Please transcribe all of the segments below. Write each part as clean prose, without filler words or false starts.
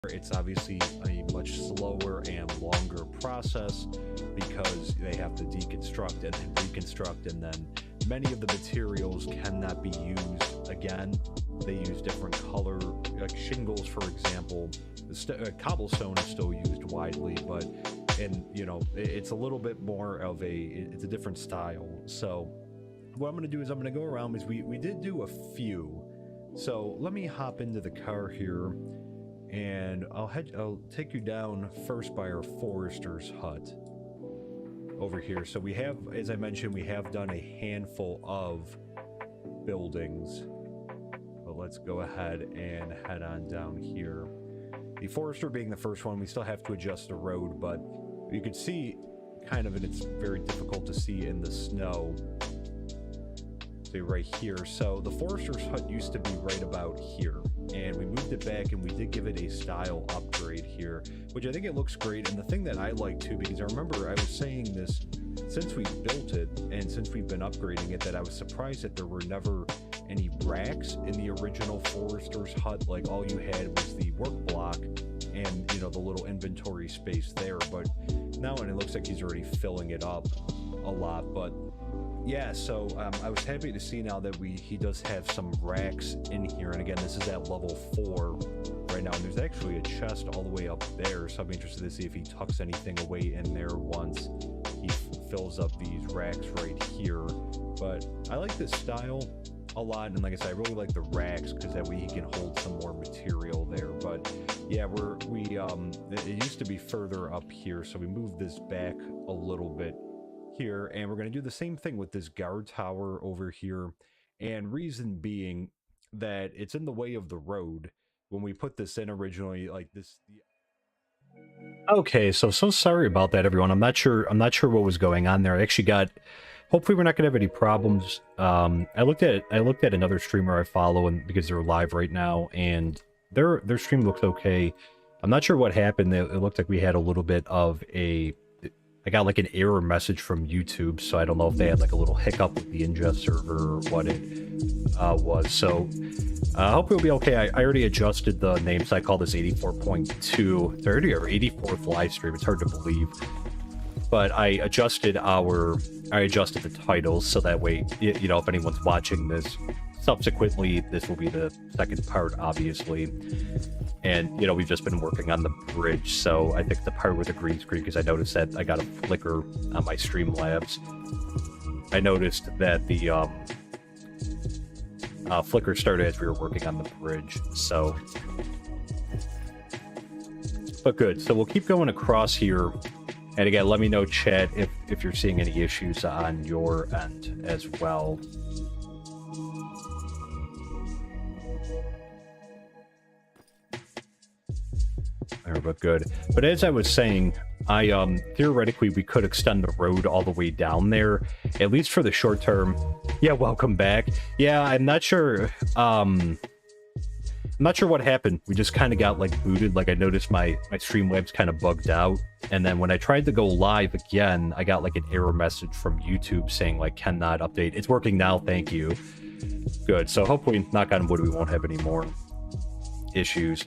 It's obviously a much slower and longer process because they have to deconstruct and then reconstruct, and then many of the materials cannot be used again. They use different color, like shingles, for example. Cobblestone is still used widely, but it's a little bit more of it's a different style. So what I'm going to do is I'm going to go around, because we did do a few. So let me hop into the car here, and I'll take you down first by our forester's hut over here. So we have, as I mentioned, we have done a handful of buildings, but let's go ahead and head on down here. The forester being the first one, we still have to adjust the road, but you can see kind of, and it's very difficult to see in the snow. See right here. So the forester's hut used to be right about here, and we moved it back, and we did give it a style upgrade here, which I think it looks great. And the thing that I like too, because I remember I was saying this since we built it and since we've been upgrading it, that I was surprised that there were never any racks in the original forester's hut. Like, all you had was the work block and the little inventory space there. But now, and it looks like he's already filling it up a lot. But yeah, so I was happy to see now that he does have some racks in here. And again, this is at level 4 right now, and there's actually a chest all the way up there, so I'll be interested to see if he tucks anything away in there once he fills up these racks right here. But I like this style a lot, and like I said, I really like the racks because that way he can hold some more material there. But yeah, it used to be further up here, so we moved this back a little bit here, and we're going to do the same thing with this guard tower over here. And reason being that it's in the way of the road. When we put this in originally, like this. Okay, so sorry about that, everyone. I'm not sure what was going on there. I actually got. Hopefully, we're not going to have any problems. I looked at another streamer I follow, and because they're live right now, and their stream looks okay. I'm not sure what happened. It looked like we had a little bit of I got like an error message from YouTube, so I don't know if they had like a little hiccup with the ingest server or what it was. So hopefully it'll be okay. I already adjusted the name, so I call this 84.2. It's already our 84th live stream. It's hard to believe. But I adjusted the titles, so that way, if anyone's watching this subsequently, this will be the second part, obviously. And, we've just been working on the bridge, so I think the part with the green screen, because I noticed that I got a flicker on my Streamlabs. I noticed that the flicker started as we were working on the bridge, so. But good, so we'll keep going across here. And again, let me know, chat, if you're seeing any issues on your end as well. But good. But as I was saying, theoretically we could extend the road all the way down there, at least for the short term. Yeah, welcome back. Yeah, I'm not sure. I'm not sure what happened. We just kind of got like booted. Like, I noticed my Streamlabs kind of bugged out, and then when I tried to go live again, I got like an error message from YouTube saying like cannot update. It's working now, thank you. Good. So hopefully, knock on wood, we won't have any more issues.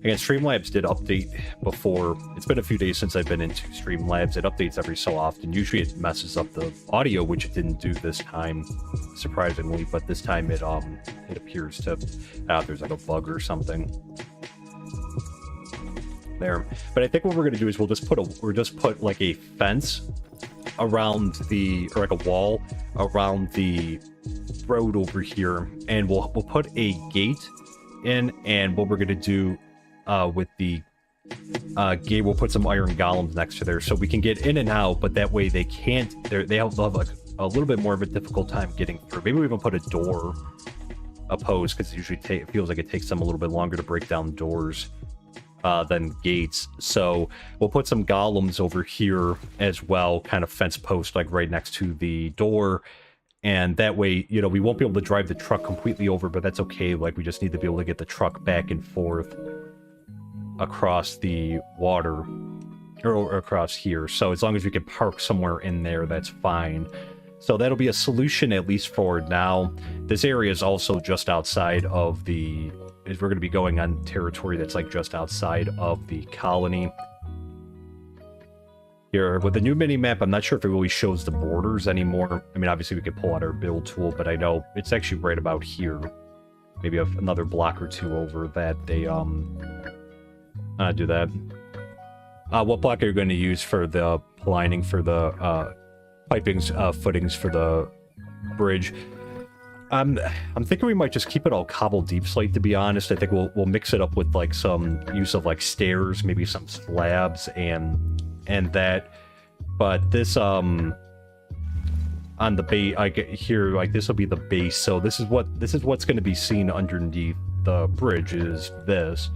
Again, Streamlabs did update before. It's been a few days since I've been into Streamlabs. It updates every so often. Usually it messes up the audio, which it didn't do this time, surprisingly. But this time it appears to, there's like a bug or something there. But I think what we're gonna do is we'll just put like a fence around or like a wall around the road over here, and we'll put a gate in. And what we're gonna do with the gate, we'll put some iron golems next to there so we can get in and out, but that way they have like a little bit more of a difficult time getting through. Maybe we even put a door opposed, because usually it feels like it takes them a little bit longer to break down doors than gates. So we'll put some golems over here as well, kind of fence post like right next to the door. And that way, we won't be able to drive the truck completely over, but that's okay. Like, we just need to be able to get the truck back and forth across the water, or across here. So as long as we can park somewhere in there, that's fine. So that'll be a solution, at least for now. This area is also just outside of the is we're going to be going on territory that's like just outside of the colony. Here, with the new mini-map, I'm not sure if it really shows the borders anymore. I mean, obviously we could pull out our build tool, but I know it's actually right about here. Maybe another block or two over that they, do that. What block are you going to use for the lining for the, pipings, footings for the bridge? I'm thinking we might just keep it all cobbled deep slate, to be honest. I think we'll mix it up with, like, some use of, like, stairs, maybe some slabs, and that. But this, on the base, I get here, like, this will be the base. So this is what's going to be seen underneath the bridge, is this.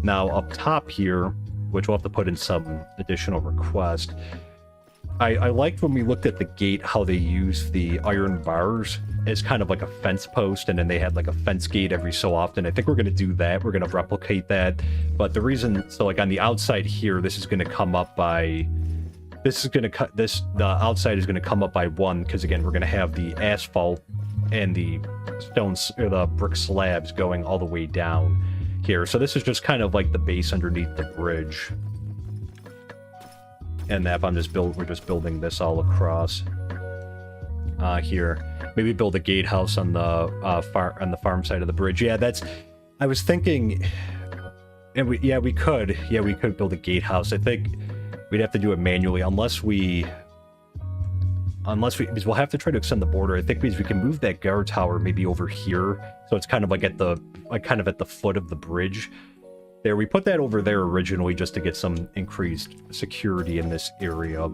Now, up top here, which we'll have to put in some additional request, I liked when we looked at the gate how they used the iron bars as kind of like a fence post, and then they had like a fence gate every so often. I think we're going to do that. We're going to replicate that. But the reason, so like on the outside here, this is going to come up by, the outside is going to come up by 1, because again, we're going to have the asphalt and the stones, or the brick slabs going all the way down here. So this is just kind of like the base underneath the bridge. And that we're just building this all across here. Maybe build a gatehouse on the farm side of the bridge. Yeah, I was thinking, and we could build a gatehouse. I think we'd have to do it manually unless because we'll have to try to extend the border. I think we can move that guard tower maybe over here, so it's kind of like at the foot of the bridge. There, we put that over there originally just to get some increased security in this area.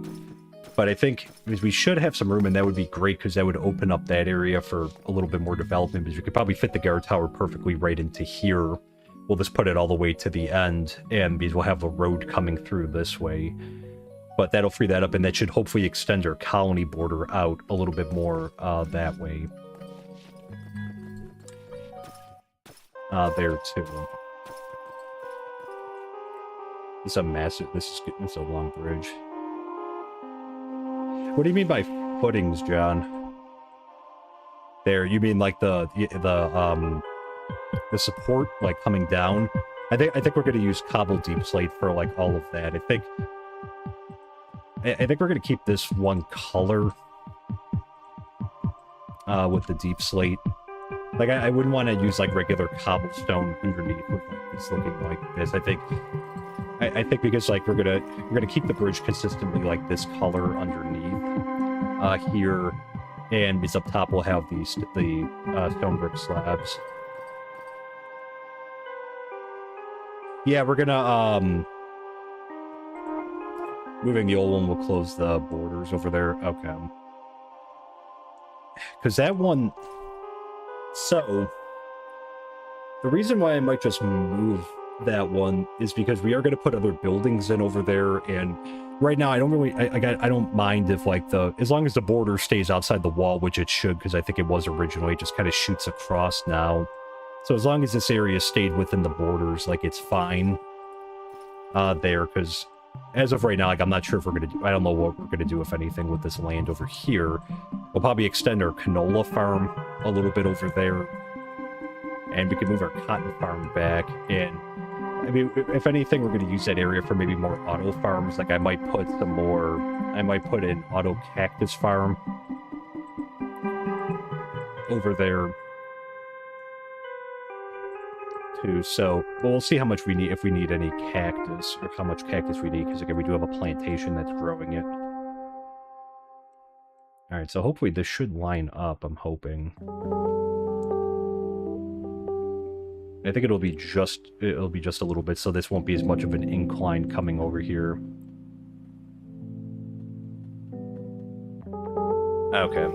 But I think we should have some room, and that would be great, because that would open up that area for a little bit more development, because we could probably fit the guard tower perfectly right into here. We'll just put it all the way to the end, and because we'll have a road coming through this way. But that'll free that up, and that should hopefully extend our colony border out a little bit more that way. There too. It's a massive, it's a long bridge. What do you mean by footings, John? There, you mean like the support, like, coming down? I think we're gonna use cobble deep slate for, like, all of that. I think we're gonna keep this one color with the deep slate. Like, I wouldn't want to use, like, regular cobblestone underneath with, like, this looking like this. I think because, like, we're gonna keep the bridge consistently like this color underneath here, and because up top we'll have the stone brick slabs. Yeah, we're gonna moving the old one will close the borders over there. Okay, because that one. So the reason why I might just move that one is because we are going to put other buildings in over there, and right now I don't mind if, like, as long as the border stays outside the wall, which it should, because I think it was originally, it just kind of shoots across now. So as long as this area stayed within the borders, like, it's fine there, because as of right now, like, I'm not sure if I don't know what we're going to do, if anything, with this land over here. We'll probably extend our canola farm a little bit over there, and we can move our cotton farm back. And I mean, if anything, we're going to use that area for maybe more auto farms. Like, I might put an auto cactus farm over there too. So we'll see how much we need, if we need any cactus, or how much cactus we need, because again, we do have a plantation that's growing it. All right, so hopefully this should line up, I'm hoping. I think it'll be just a little bit, so this won't be as much of an incline coming over here. Okay.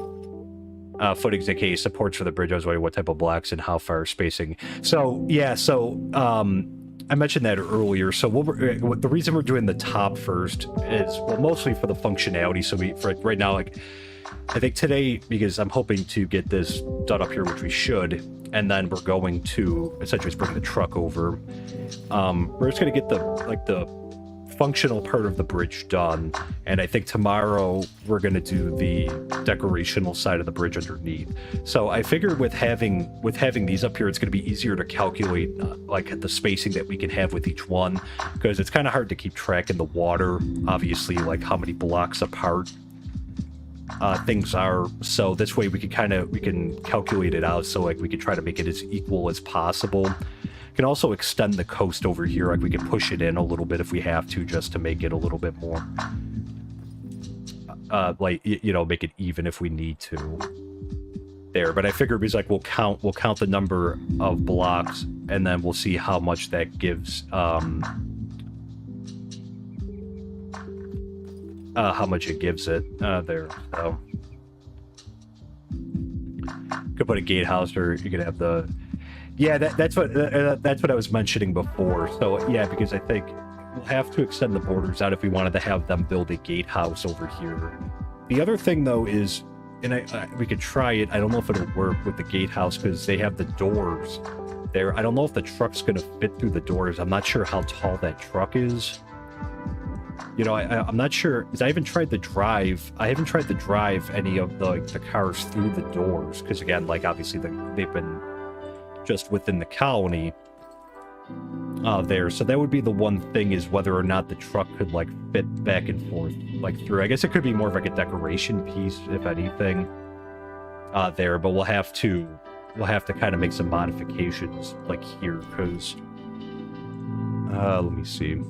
Footings decay, supports for the bridge. I was wondering what type of blocks and how far spacing. So, yeah, I mentioned that earlier. So the reason we're doing the top first is, well, mostly for the functionality. So for right now, like, I think today, because I'm hoping to get this done up here, which we should, and then we're going to essentially just bring the truck over. We're just going to get the functional part of the bridge done, and I think tomorrow we're going to do the decorational side of the bridge underneath. So I figured with having these up here, it's going to be easier to calculate like the spacing that we can have with each one, because it's kind of hard to keep track in the water, obviously, like how many blocks apart things are. So this way we can calculate it out, so like we can try to make it as equal as possible. Can also extend the coast over here, like we can push it in a little bit if we have to, just to make it a little bit more like, you know, make it even if we need to there. But I figured because like we'll count the number of blocks, and then we'll see how much that gives, how much it gives it there. So could put a gatehouse, or you could have the, yeah, that's what I was mentioning before. So yeah, because I think we'll have to extend the borders out if we wanted to have them build a gatehouse over here. The other thing though is, and we could try it, I don't know if it'll work with the gatehouse because they have the doors there. I don't know if the truck's gonna fit through the doors. I'm not sure how tall that truck is. You know, I'm not sure, because I haven't tried to drive any of the cars through the doors, because again, like obviously they've been just within the colony there. So that would be the one thing, is whether or not the truck could like fit back and forth like through. I guess it could be more of like a decoration piece, if anything, there. But we'll have to kind of make some modifications like here, because let me see.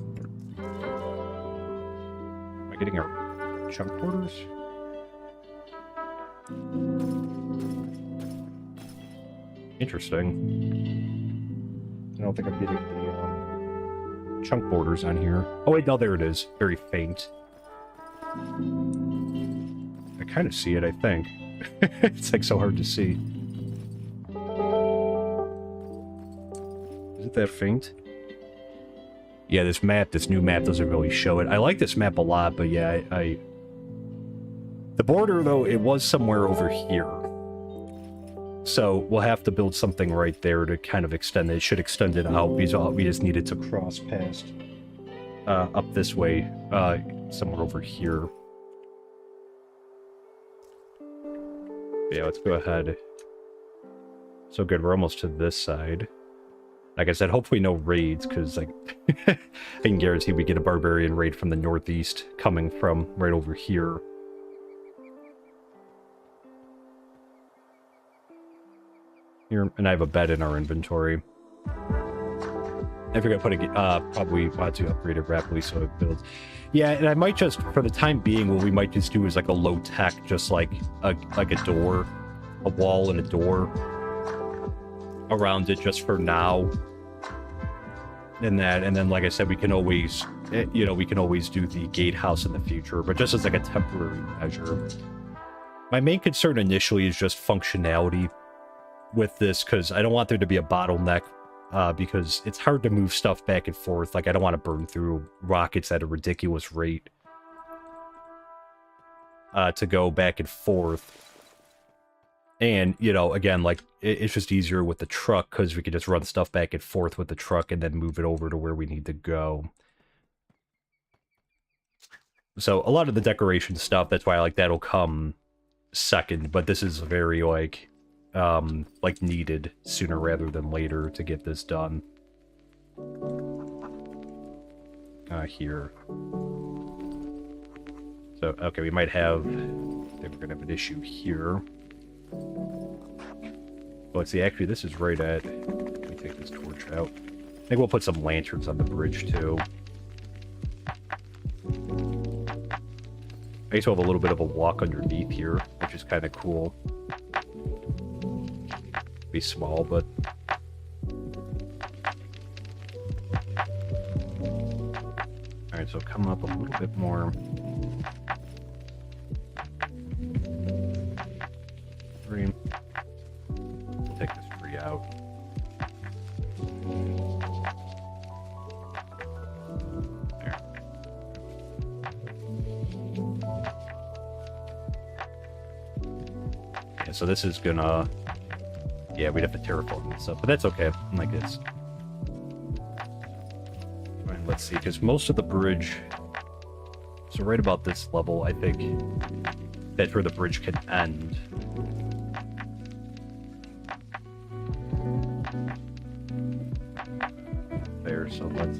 Am I getting our chunk borders? Interesting. I don't think I'm getting the chunk borders on here. Oh wait, no, there it is. Very faint. I kind of see it, I think. It's like so hard to see. Is it that faint? Yeah, this new map doesn't really show it. I like this map a lot, but yeah, the border though, it was somewhere over here. So we'll have to build something right there to kind of extend it. It should extend it out, because we just needed to cross past up this way, somewhere over here. Yeah, let's go ahead. So good, we're almost to this side. Like I said, hopefully no raids, because like I can guarantee we get a barbarian raid from the northeast coming from right over here. Here, and I have a bed in our inventory. I forgot to put probably want to upgrade it rapidly so it builds. Yeah, and I might just, for the time being, what we might just do is like a low tech, just like a door, a wall and a door around it just for now. And then like I said, we can always, we can always do the gatehouse in the future, but just as like a temporary measure. My main concern initially is just functionality with this, because I don't want there to be a bottleneck, because it's hard to move stuff back and forth. Like, I don't want to burn through rockets at a ridiculous rate to go back and forth. And, again, like, it's just easier with the truck, because we can just run stuff back and forth with the truck and then move it over to where we need to go. So a lot of the decoration stuff, that's why that'll come second, but this is very needed sooner rather than later to get this done. Here. So, okay, we might have, I think we're gonna have an issue here. Let's see, actually this is right at, let me take this torch out. I think we'll put some lanterns on the bridge too. I used to have a little bit of a walk underneath here, which is kind of cool. Be small, but alright, so come up a little bit more. Three. We'll take this tree out. There. Yeah, so this is gonna, yeah, we'd have to terraform and stuff, but that's okay. Like this. let's see, because most of the bridge, so right about this level, I think that's where the bridge can end. There, so let's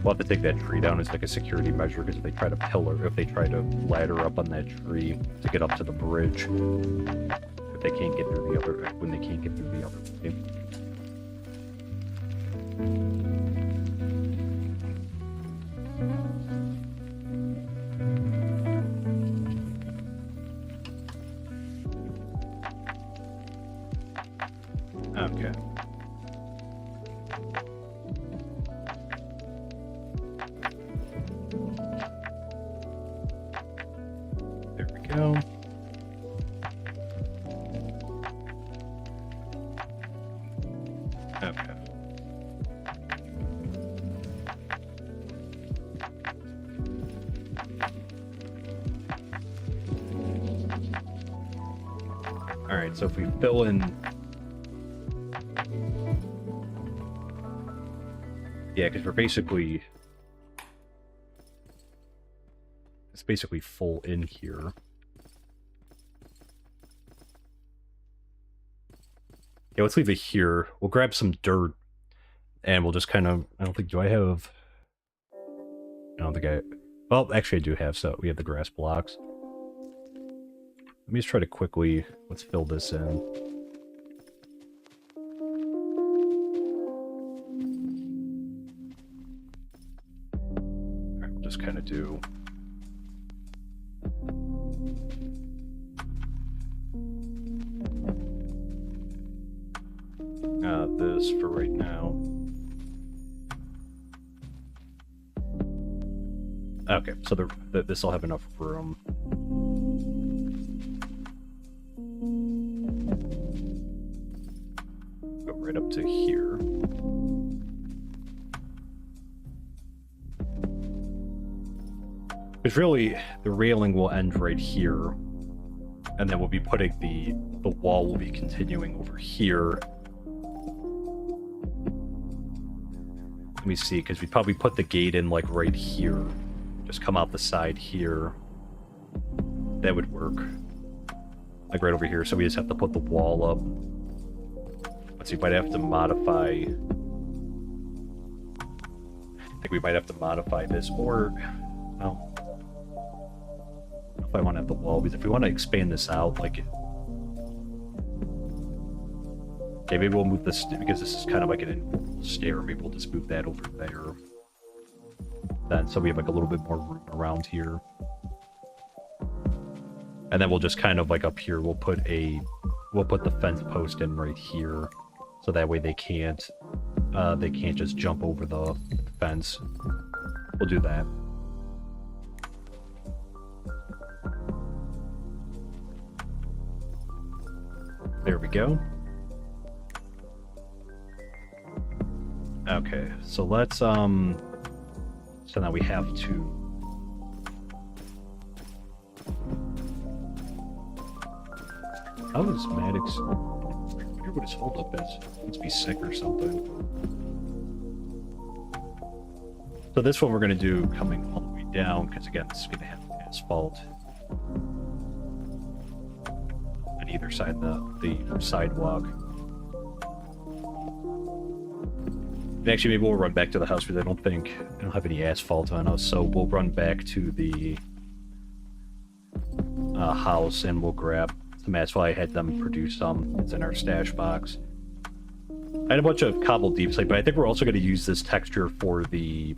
we'll have to take that tree down as like a security measure, because if they try to ladder up on that tree to get up to the bridge, if they can't get through the other, when they can't get through the other way. Okay. There we go. Okay. All right, so if we fill in, yeah, because we're basically, it's basically full in here. Yeah, let's leave it here. We'll grab some dirt, and we'll just kind of, I don't think, do I have, I don't think I, well, actually I do have, so we have the grass blocks. Let me just try to quickly, let's fill this in. All right, we'll just kind of do, this for right now. Okay, so this will have enough room. Go right up to here. Because really, the railing will end right here, and then we'll be putting the wall will be continuing over here. Let me see, because we'd probably put the gate in like right here. Just come out the side here. That would work. Like right over here, so we just have to put the wall up. Let's see, we might have to modify, I think we might have to modify this, or, well, I don't know if I want to have the wall, because if we want to expand this out, like, okay, maybe we'll move this, because this is kind of like an informal stair, maybe we'll just move that over there. Then, so we have like a little bit more room around here. And then we'll just kind of like up here, we'll put the fence post in right here. So that way they can't just jump over the fence. We'll do that. There we go. Okay, so let's, so now we have to, how is Maddox, I wonder what his holdup is. He must be sick or something. So this one we're going to do coming all the way down, because again, this is going to have asphalt on either side of the sidewalk. And actually, maybe we'll run back to the house, because I don't have any asphalt on us, so we'll run back to the house and we'll grab some asphalt. I had them produce some. It's in our stash box. I had a bunch of cobbled deep slate, but I think we're also going to use this texture for the...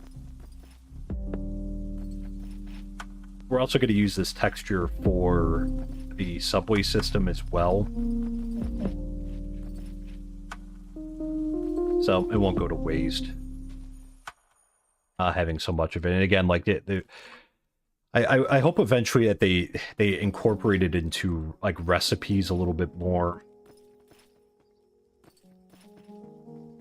We're also going to use this texture for the subway system as well. So it won't go to waste having so much of it. And again, like I hope eventually that they incorporate it into like recipes a little bit more,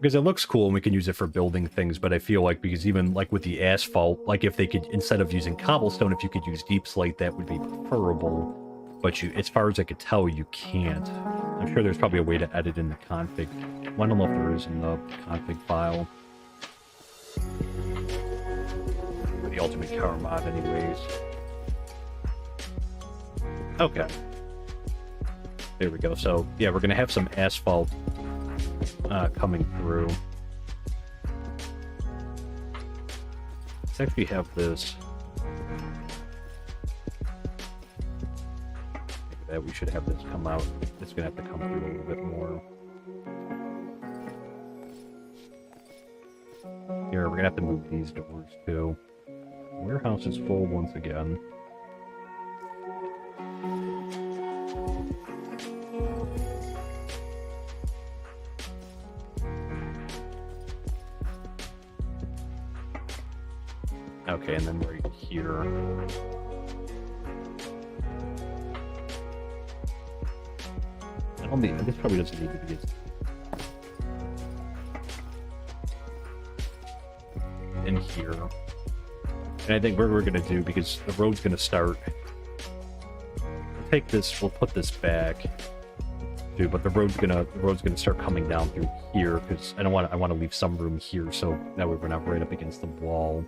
because it looks cool and we can use it for building things. But I feel like, because even like with the asphalt, like if they could, instead of using cobblestone, if you could use deep slate, that would be preferable. But as far as I could tell, you can't. I'm sure there's probably a way to edit in the config I don't know if there is in the config file. The ultimate car mod, anyways. Okay. There we go. So, yeah, we're going to have some asphalt coming through. Let's actually have this. Maybe that we should have this come out. It's going to have to come through a little bit more. Here, we're going to have to move these doors, too. Warehouse is full once again. Okay, and then right here. I don't think this probably doesn't need to be in here. And I think what we're gonna do, because the road's gonna start. We'll take this, we'll put this back. Too, but the road's gonna start coming down through here, because I want to leave some room here so that way we're not right up against the wall.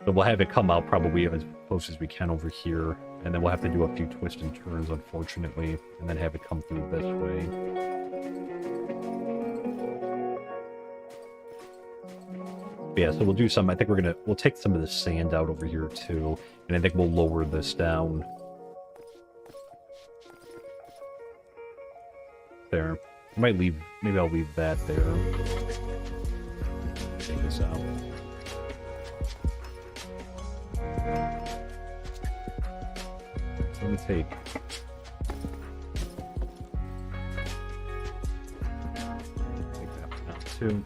So we'll have it come out probably as close as we can over here, and then we'll have to do a few twists and turns, unfortunately, and then have it come through this way. But yeah, so we'll do some. I think we'll take some of the sand out over here too, and I think we'll lower this down. There. Maybe I'll leave that there. Take this out. Let me take that one out too.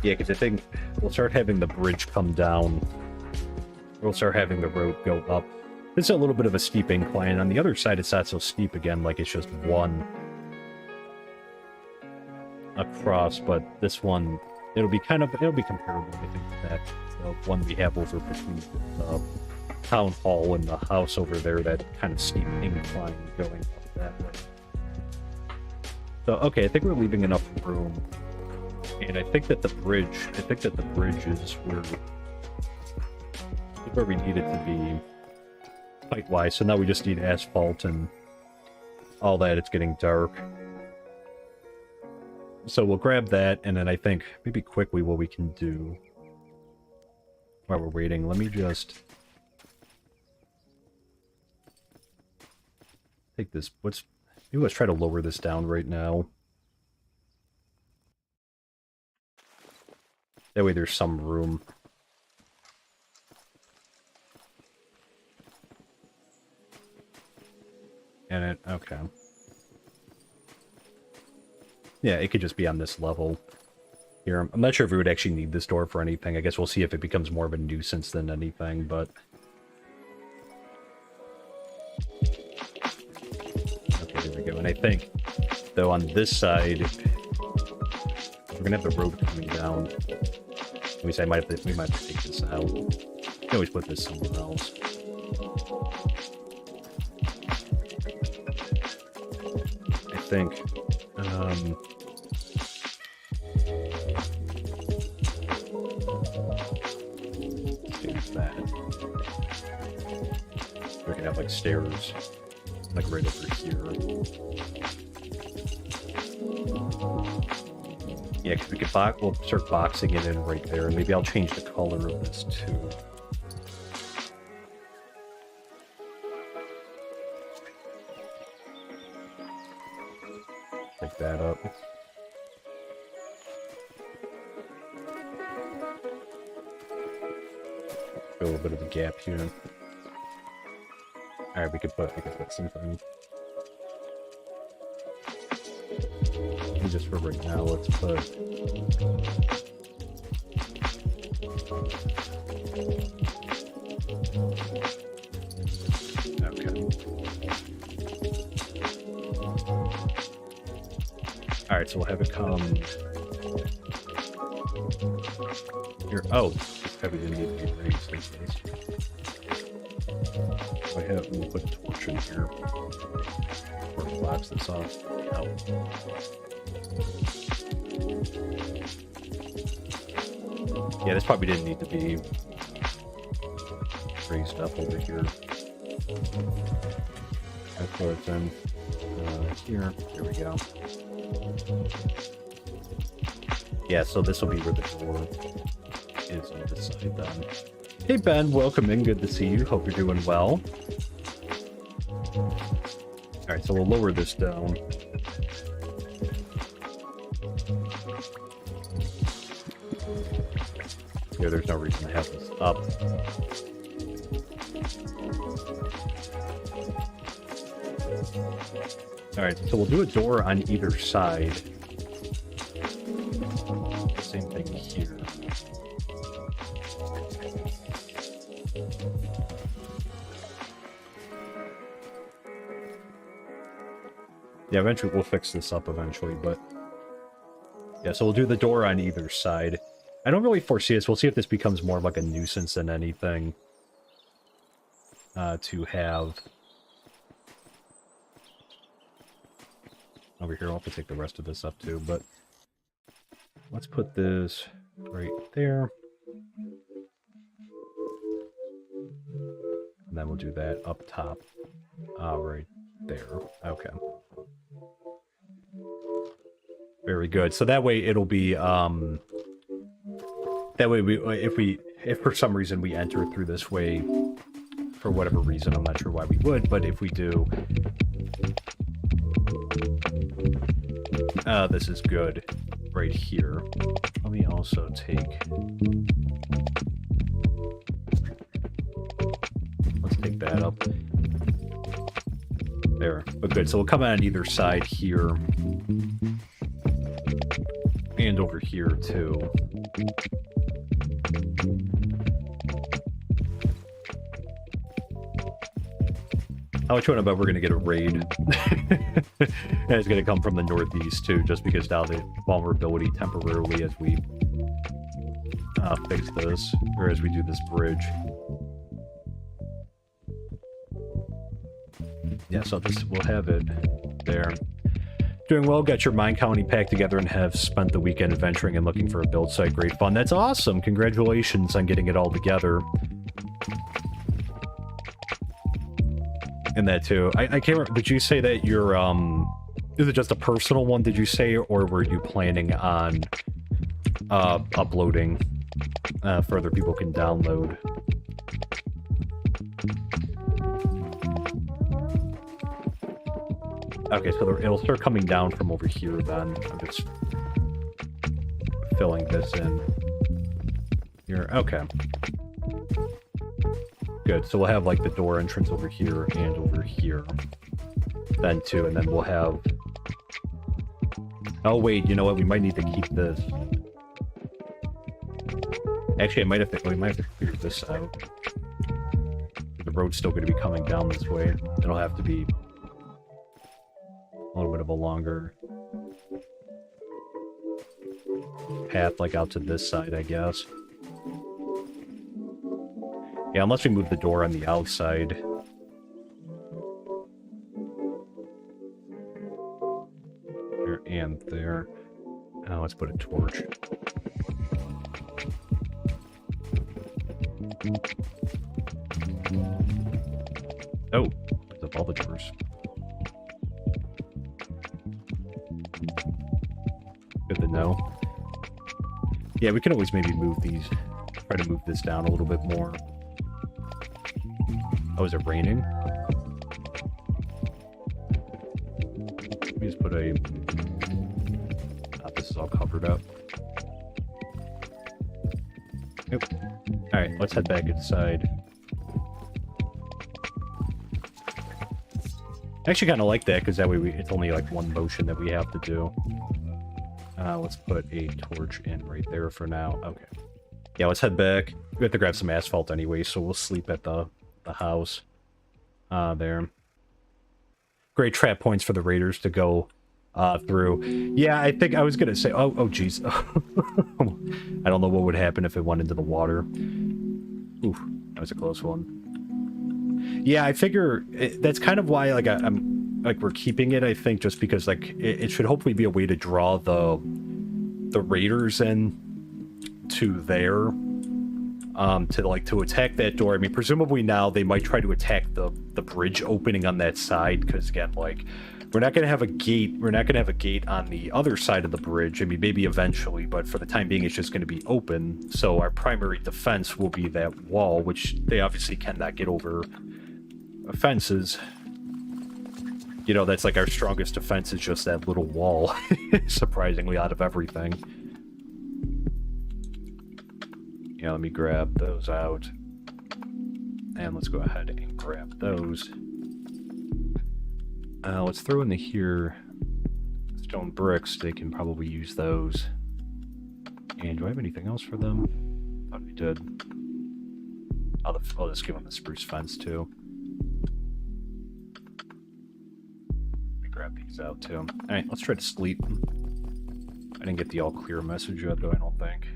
Yeah, because I think we'll start having the bridge come down. We'll start having the road go up. This is a little bit of a steep incline. On the other side, it's not so steep again, like it's just one across, but this one, it'll be comparable, I think, to that the one we have over between the town hall and the house over there, that kind of steep incline going up that way. So, okay, I think we're leaving enough room. And I think that the bridge is where we need it to be height-wise. So now we just need asphalt and all that. It's getting dark. So we'll grab that, and then I think maybe quickly what we can do while we're waiting, let me just take this. Maybe let's try to lower this down right now. That way there's some room. And okay. Yeah, it could just be on this level here. I'm not sure if we would actually need this door for anything. I guess we'll see if it becomes more of a nuisance than anything, but... Okay, there we go. And I think, though, on this side, we're going to have the road coming down. We might have to take this out. We can always put this somewhere else. I think... that. We're gonna have like stairs, like right over here. Yeah, because we could we'll start boxing it in right there, and maybe I'll change the color of this too. Pick that up. A little bit of a gap here. Alright, we could put something. And just for right now, let's put... Okay. Alright, so we'll have it come... Here. Oh! Probably didn't need to be raised these days. Let me put a torch in here. Or box this off. Oh. Yeah, this probably didn't need to be raised up over here. That's where it's in. Here. There we go. Yeah, so this will be where the door is on this side then. Hey Ben, welcome in. Good to see you. Hope you're doing well. Alright, so we'll lower this down. Yeah, there's no reason to have this up. Alright, so we'll do a door on either side. Same thing here. Yeah, eventually we'll fix this up eventually, but... Yeah, so we'll do the door on either side. I don't really foresee this. We'll see if this becomes more of like a nuisance than anything. To have... Over here, I'll have to take the rest of this up too, but... Let's put this right there. And then we'll do that up top. Right there. Okay. Very good. So that way it'll be, that way if for some reason we enter through this way, for whatever reason, I'm not sure why we would, but if we do, this is good right here. Let me also take, let's take that up. There, but good. So we'll come on either side here. And over here, too. How much about we're going to get a raid? And it's going to come from the northeast, too, just because now the vulnerability temporarily as we fix this, or as we do this bridge. Yeah, so we'll have it there. Doing well, got your MineColony pack together and have spent the weekend adventuring and looking for a build site. Great fun. That's awesome. Congratulations on getting it all together. And that too. I can't remember, did you say that you're, is it just a personal one, did you say, or were you planning on uploading for other people can download? Okay, so it'll start coming down from over here then. I'm just filling this in here. Okay. Good, so we'll have like the door entrance over here and over here then too, and then we'll have... Oh wait, you know what, we might need to keep this. Actually, we might have to figure this out. The road's still going to be coming down this way. It'll have to be a little bit of a longer path, like out to this side, I guess. Yeah, unless we move the door on the outside. There and there. Oh, let's put a torch. Oh, it's up all the doors. Good to know. Yeah, we can always maybe move these, try to move this down a little bit more. Oh, is it raining? Let me just put a... this is all covered up. Yep. Alright, let's head back inside. I actually kind of like that, because that way it's only like one motion that we have to do. Let's put a torch in right there for now. Okay. Yeah, let's head back. We have to grab some asphalt anyway, so we'll sleep at the house. There. Great trap points for the raiders to go through. Yeah, I think I was gonna say... Oh, jeez. I don't know what would happen if it went into the water. Oof, that was a close one. Yeah, I figure... That's kind of why, like, I'm like we're keeping it, I think, just because like it should hopefully be a way to draw the raiders in to there, to attack that door. I mean, presumably now they might try to attack the bridge opening on that side, because again, like, we're not going to have a gate. We're not going to have a gate on the other side of the bridge. I mean, maybe eventually, but for the time being, it's just going to be open. So our primary defense will be that wall, which they obviously cannot get over fences. You know, that's like our strongest defense is just that little wall, surprisingly, out of everything. Yeah, let me grab those out. And let's go ahead and grab those. Let's throw in here stone bricks. They can probably use those. And do I have anything else for them? Thought we did. I'll just give them the spruce fence too. Let me grab these out too. Alright, let's try to sleep. I didn't get the all clear message yet though, I don't think.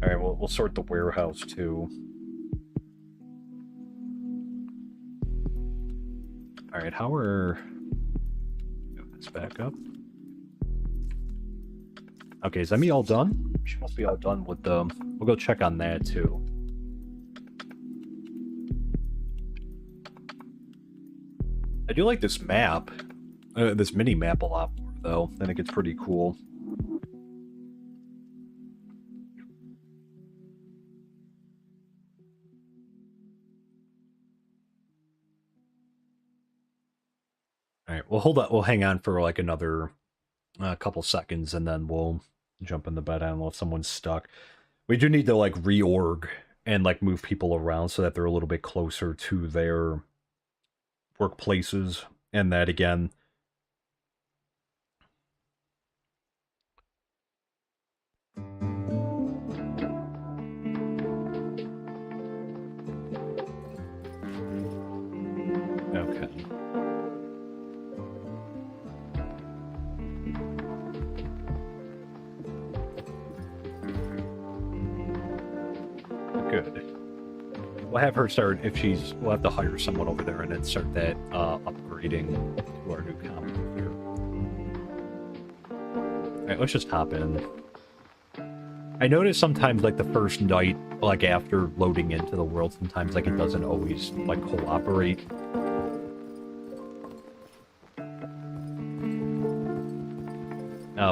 Alright, we'll sort the warehouse too. Alright, how are... Move this back up. Okay, is Emmy all done? She must be all done with the... We'll go check on that too. I do like this map. This mini-map a lot more, though. I think it's pretty cool. Alright, we'll hold up. We'll hang on for like another couple seconds, and then we'll jump in the bed. I don't know if someone's stuck. We do need to like reorg and like move people around so that they're a little bit closer to their workplaces, and that again. Okay. Good. We'll have her start, if she's, we'll have to hire someone over there and then start that upgrading to our new computer. Alright, let's just hop in. I notice sometimes, like, the first night, like, after loading into the world, sometimes, like, it doesn't always, like, cooperate.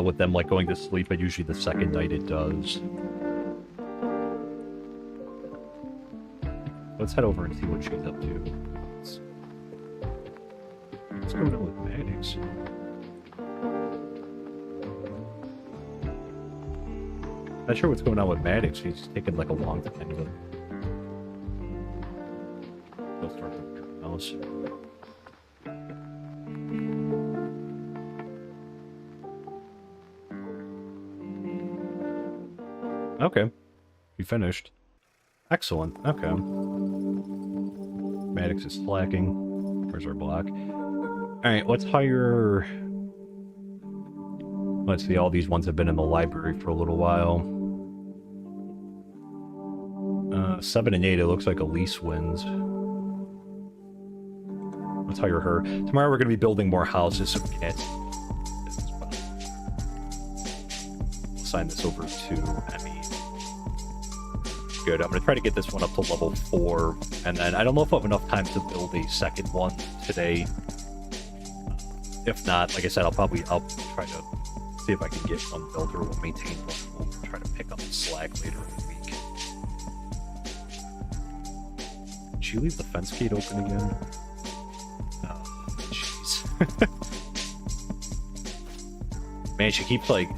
With them, like, going to sleep, but usually the second night it does. Let's head over and see what she's up to. What's going on with Maddox? Not sure what's going on with Maddox. He's taking like a long time to... He'll start the house. Okay. You finished. Excellent. Okay. Maddox is slacking. Where's our block? Alright, let's hire... Let's see, all these ones have been in the library for a little while. 7 and 8, it looks like Elise wins. Let's hire her. Tomorrow we're going to be building more houses, so we can add... We'll sign this over to Emmy. Good. I'm going to try to get this one up to level 4, and then I don't know if I have enough time to build a second one today. If not, like I said, I'll try to see if I can get one built, or we'll maintain one. We'll try to pick up the slack later in the week. Did she leave the fence gate open again? Oh, jeez. Man, she keeps like...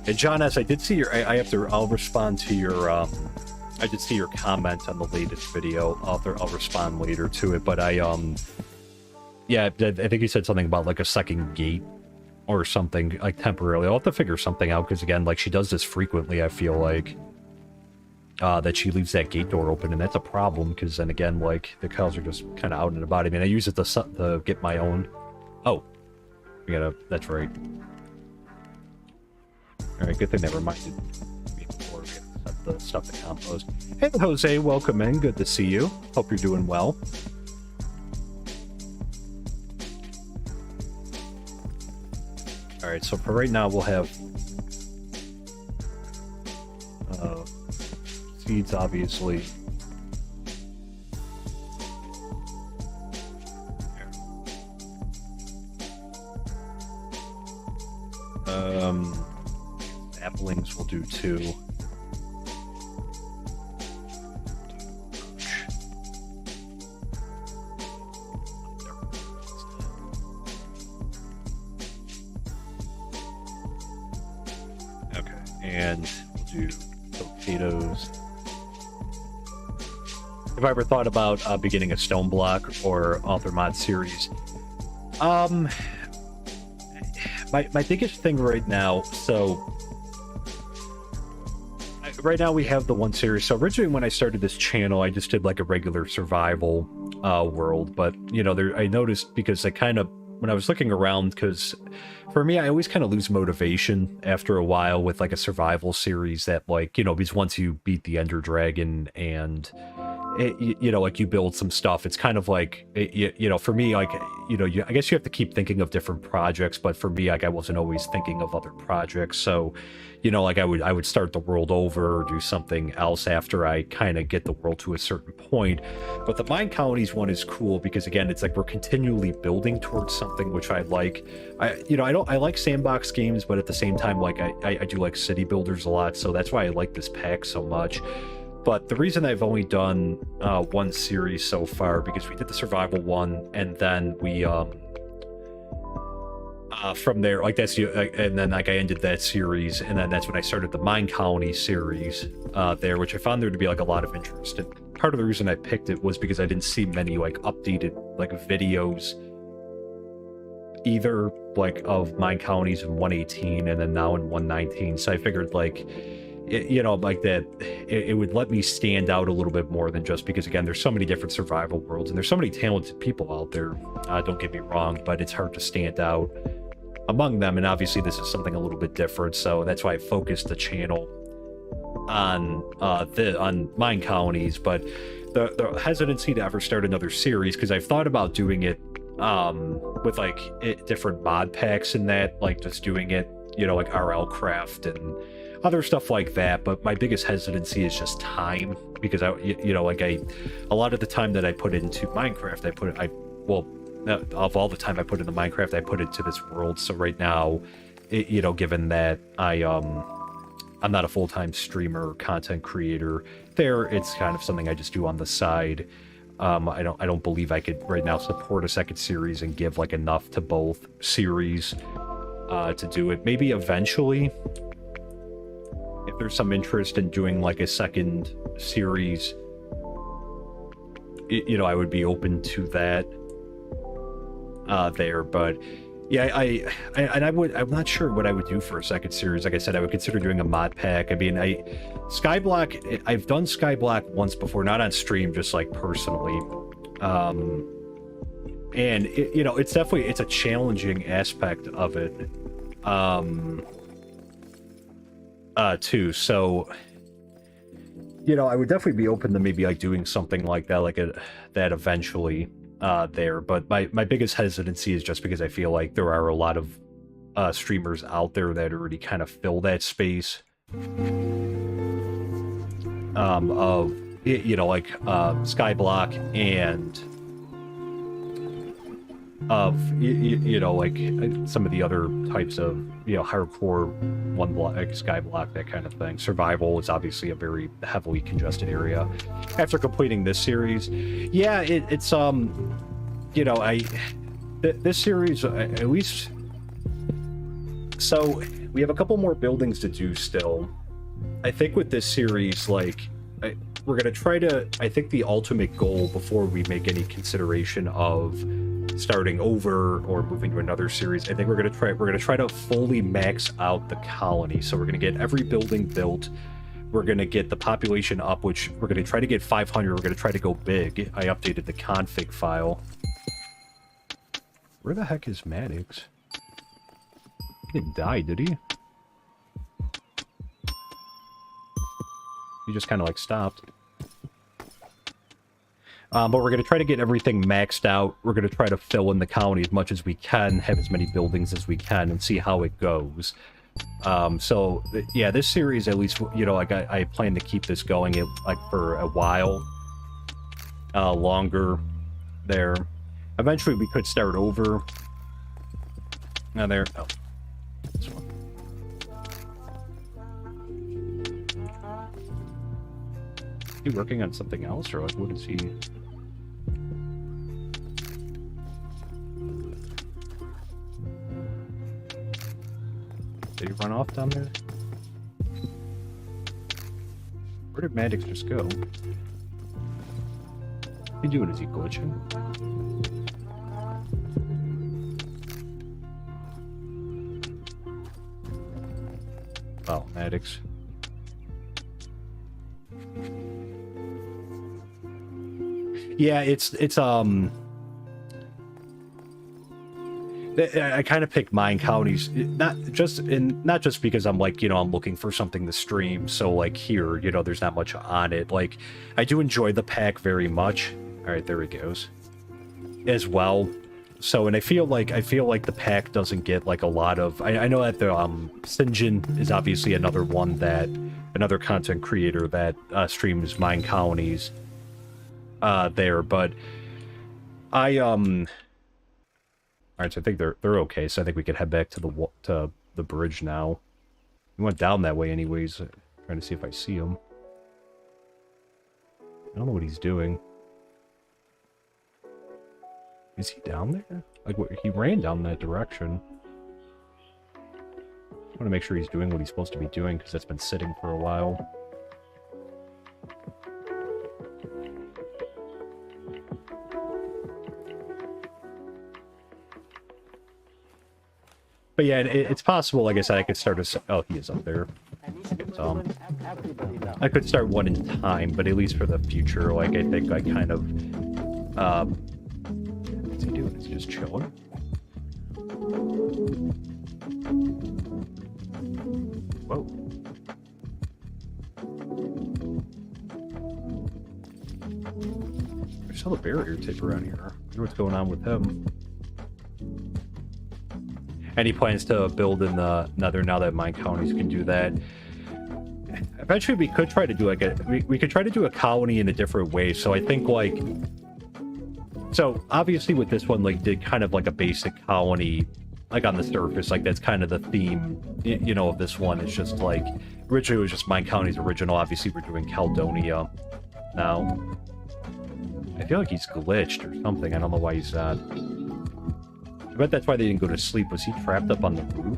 And John S., I did see your... I'll respond to your... I did see your comment on the latest video. I'll respond later to it, but yeah, I think you said something about like a second gate or something, like temporarily. I'll have to figure something out, because again, like, she does this frequently, I feel like. That she leaves that gate door open, and that's a problem, because then again, like, the cows are just kind of out and about. I mean, I use it to get my own... Oh. We gotta... That's right. Alright, good thing they reminded me before we set the stuff to compost. Hey, Jose, welcome in. Good to see you. Hope you're doing well. All right, so for right now, we'll have seeds, obviously. Saplings will do 2. Okay, and we'll do potatoes. Have I ever thought about beginning a stone block or author mod series? My biggest thing right now, so right now we have the one series. So originally when I started this channel, I just did like a regular survival world, but you know, I noticed, because I kind of, when I was looking around, because for me, I always kind of lose motivation after a while with like a survival series that, like, you know, because once you beat the Ender Dragon and you know, like, you build some stuff, it's kind of like, you know, for me, like, you know, I guess you have to keep thinking of different projects, but for me, like, I wasn't always thinking of other projects. So, you know, like, I would start the world over or do something else after I kind of get the world to a certain point. But the MineColonies one is cool because, again, it's like we're continually building towards something, which I like. You know, I like sandbox games, but at the same time, like, I do like city builders a lot, so that's why I like this pack so much. But the reason I've only done one series so far, because we did the survival one, and then we from there, like, that's, and then like I ended that series, and then that's when I started the MineColonies series there, which I found there to be like a lot of interest. And part of the reason I picked it was because I didn't see many like updated like videos either, like, of MineColonies in 1.18 and then now in 1.19. So I figured, like, you know, like, that it would let me stand out a little bit more than just because, again, there's so many different survival worlds and there's so many talented people out there, don't get me wrong, but it's hard to stand out among them. And obviously this is something a little bit different, so that's why I focused the channel on MineColonies. But the hesitancy to ever start another series, because I've thought about doing it with like different mod packs and that, like, just doing it, you know, like RL Craft and other stuff like that. But my biggest hesitancy is just time, because you know, like, a lot of the time that I put into Minecraft, of all the time I put into Minecraft, I put into this world. So right now, you know, given that I'm not a full-time streamer or content creator there, it's kind of something I just do on the side. I don't believe I could right now support a second series and give like enough to both series to do it. Maybe eventually, if there's some interest in doing like a second series, you know, I would be open to that there. But yeah, I'm not sure what I would do for a second series. Like I said, I would consider doing a mod pack. I mean, Skyblock, I've done Skyblock once before, not on stream, just like personally. And you know, it's a challenging aspect of it. Too. So, you know, I would definitely be open to maybe like doing something like that, that eventually there. But my biggest hesitancy is just because I feel like there are a lot of streamers out there that already kind of fill that space of, you know, like Skyblock and of, you know, like some of the other types of, you know, hardcore one block, like Skyblock, that kind of thing. Survival is obviously a very heavily congested area. After completing this series, yeah, it's you know, this series, at least, so we have a couple more buildings to do still. I think with this series, like, we're gonna try to, I think the ultimate goal before we make any consideration of starting over or moving to another series, I think we're gonna try to fully max out the colony. So we're gonna get every building built. We're gonna get the population up, which we're gonna try to get 500. We're gonna try to go big. I updated the config file. Where the heck is Maddox? He didn't die, did he? He just kind of like stopped. But we're going to try to get everything maxed out. We're going to try to fill in the colony as much as we can, have as many buildings as we can, and see how it goes. So, yeah, this series, at least, you know, like, I plan to keep this going, like, for a while. Longer there. Eventually, we could start over. Now, there. Oh, this one. Is he working on something else, or, like, what is he... Did he run off down there? Where did Maddox just go? What he doing? Is he glitching? Oh, Maddox. Yeah, it's I kind of picked MineColonies, not just because I'm like, you know, I'm looking for something to stream, so like here, you know, there's not much on it. Like, I do enjoy the pack very much. All right, there he goes. As well. So, and I feel like the pack doesn't get like a lot of. I know that the Sinjin is obviously another content creator that streams MineColonies there, but Alright, so I think they're okay, so I think we can head back to the bridge now. We went down that way anyways, trying to see if I see him. I don't know what he's doing. Is he down there? Like, he ran down that direction. I want to make sure he's doing what he's supposed to be doing, because that's been sitting for a while. But yeah, it's possible, like I said, I could start a... Oh, he is up there. I could start one in time, but at least for the future, like, I think I kind of... what's he doing? Is he just chilling? Whoa. There's still a barrier tape around here. I wonder what's going on with him. And he plans to build in the Nether now that MineColonies can do that. Eventually, we could try to do like we could try to do a colony in a different way. So I think like, so obviously with this one, like did kind of like a basic colony, like on the surface, like that's kind of the theme, you know, of this one. It's just like originally it was just MineColonies original. Obviously we're doing Caledonia now. I feel like he's glitched or something. I don't know why he's not. I bet that's why they didn't go to sleep. Was he trapped up on the roof?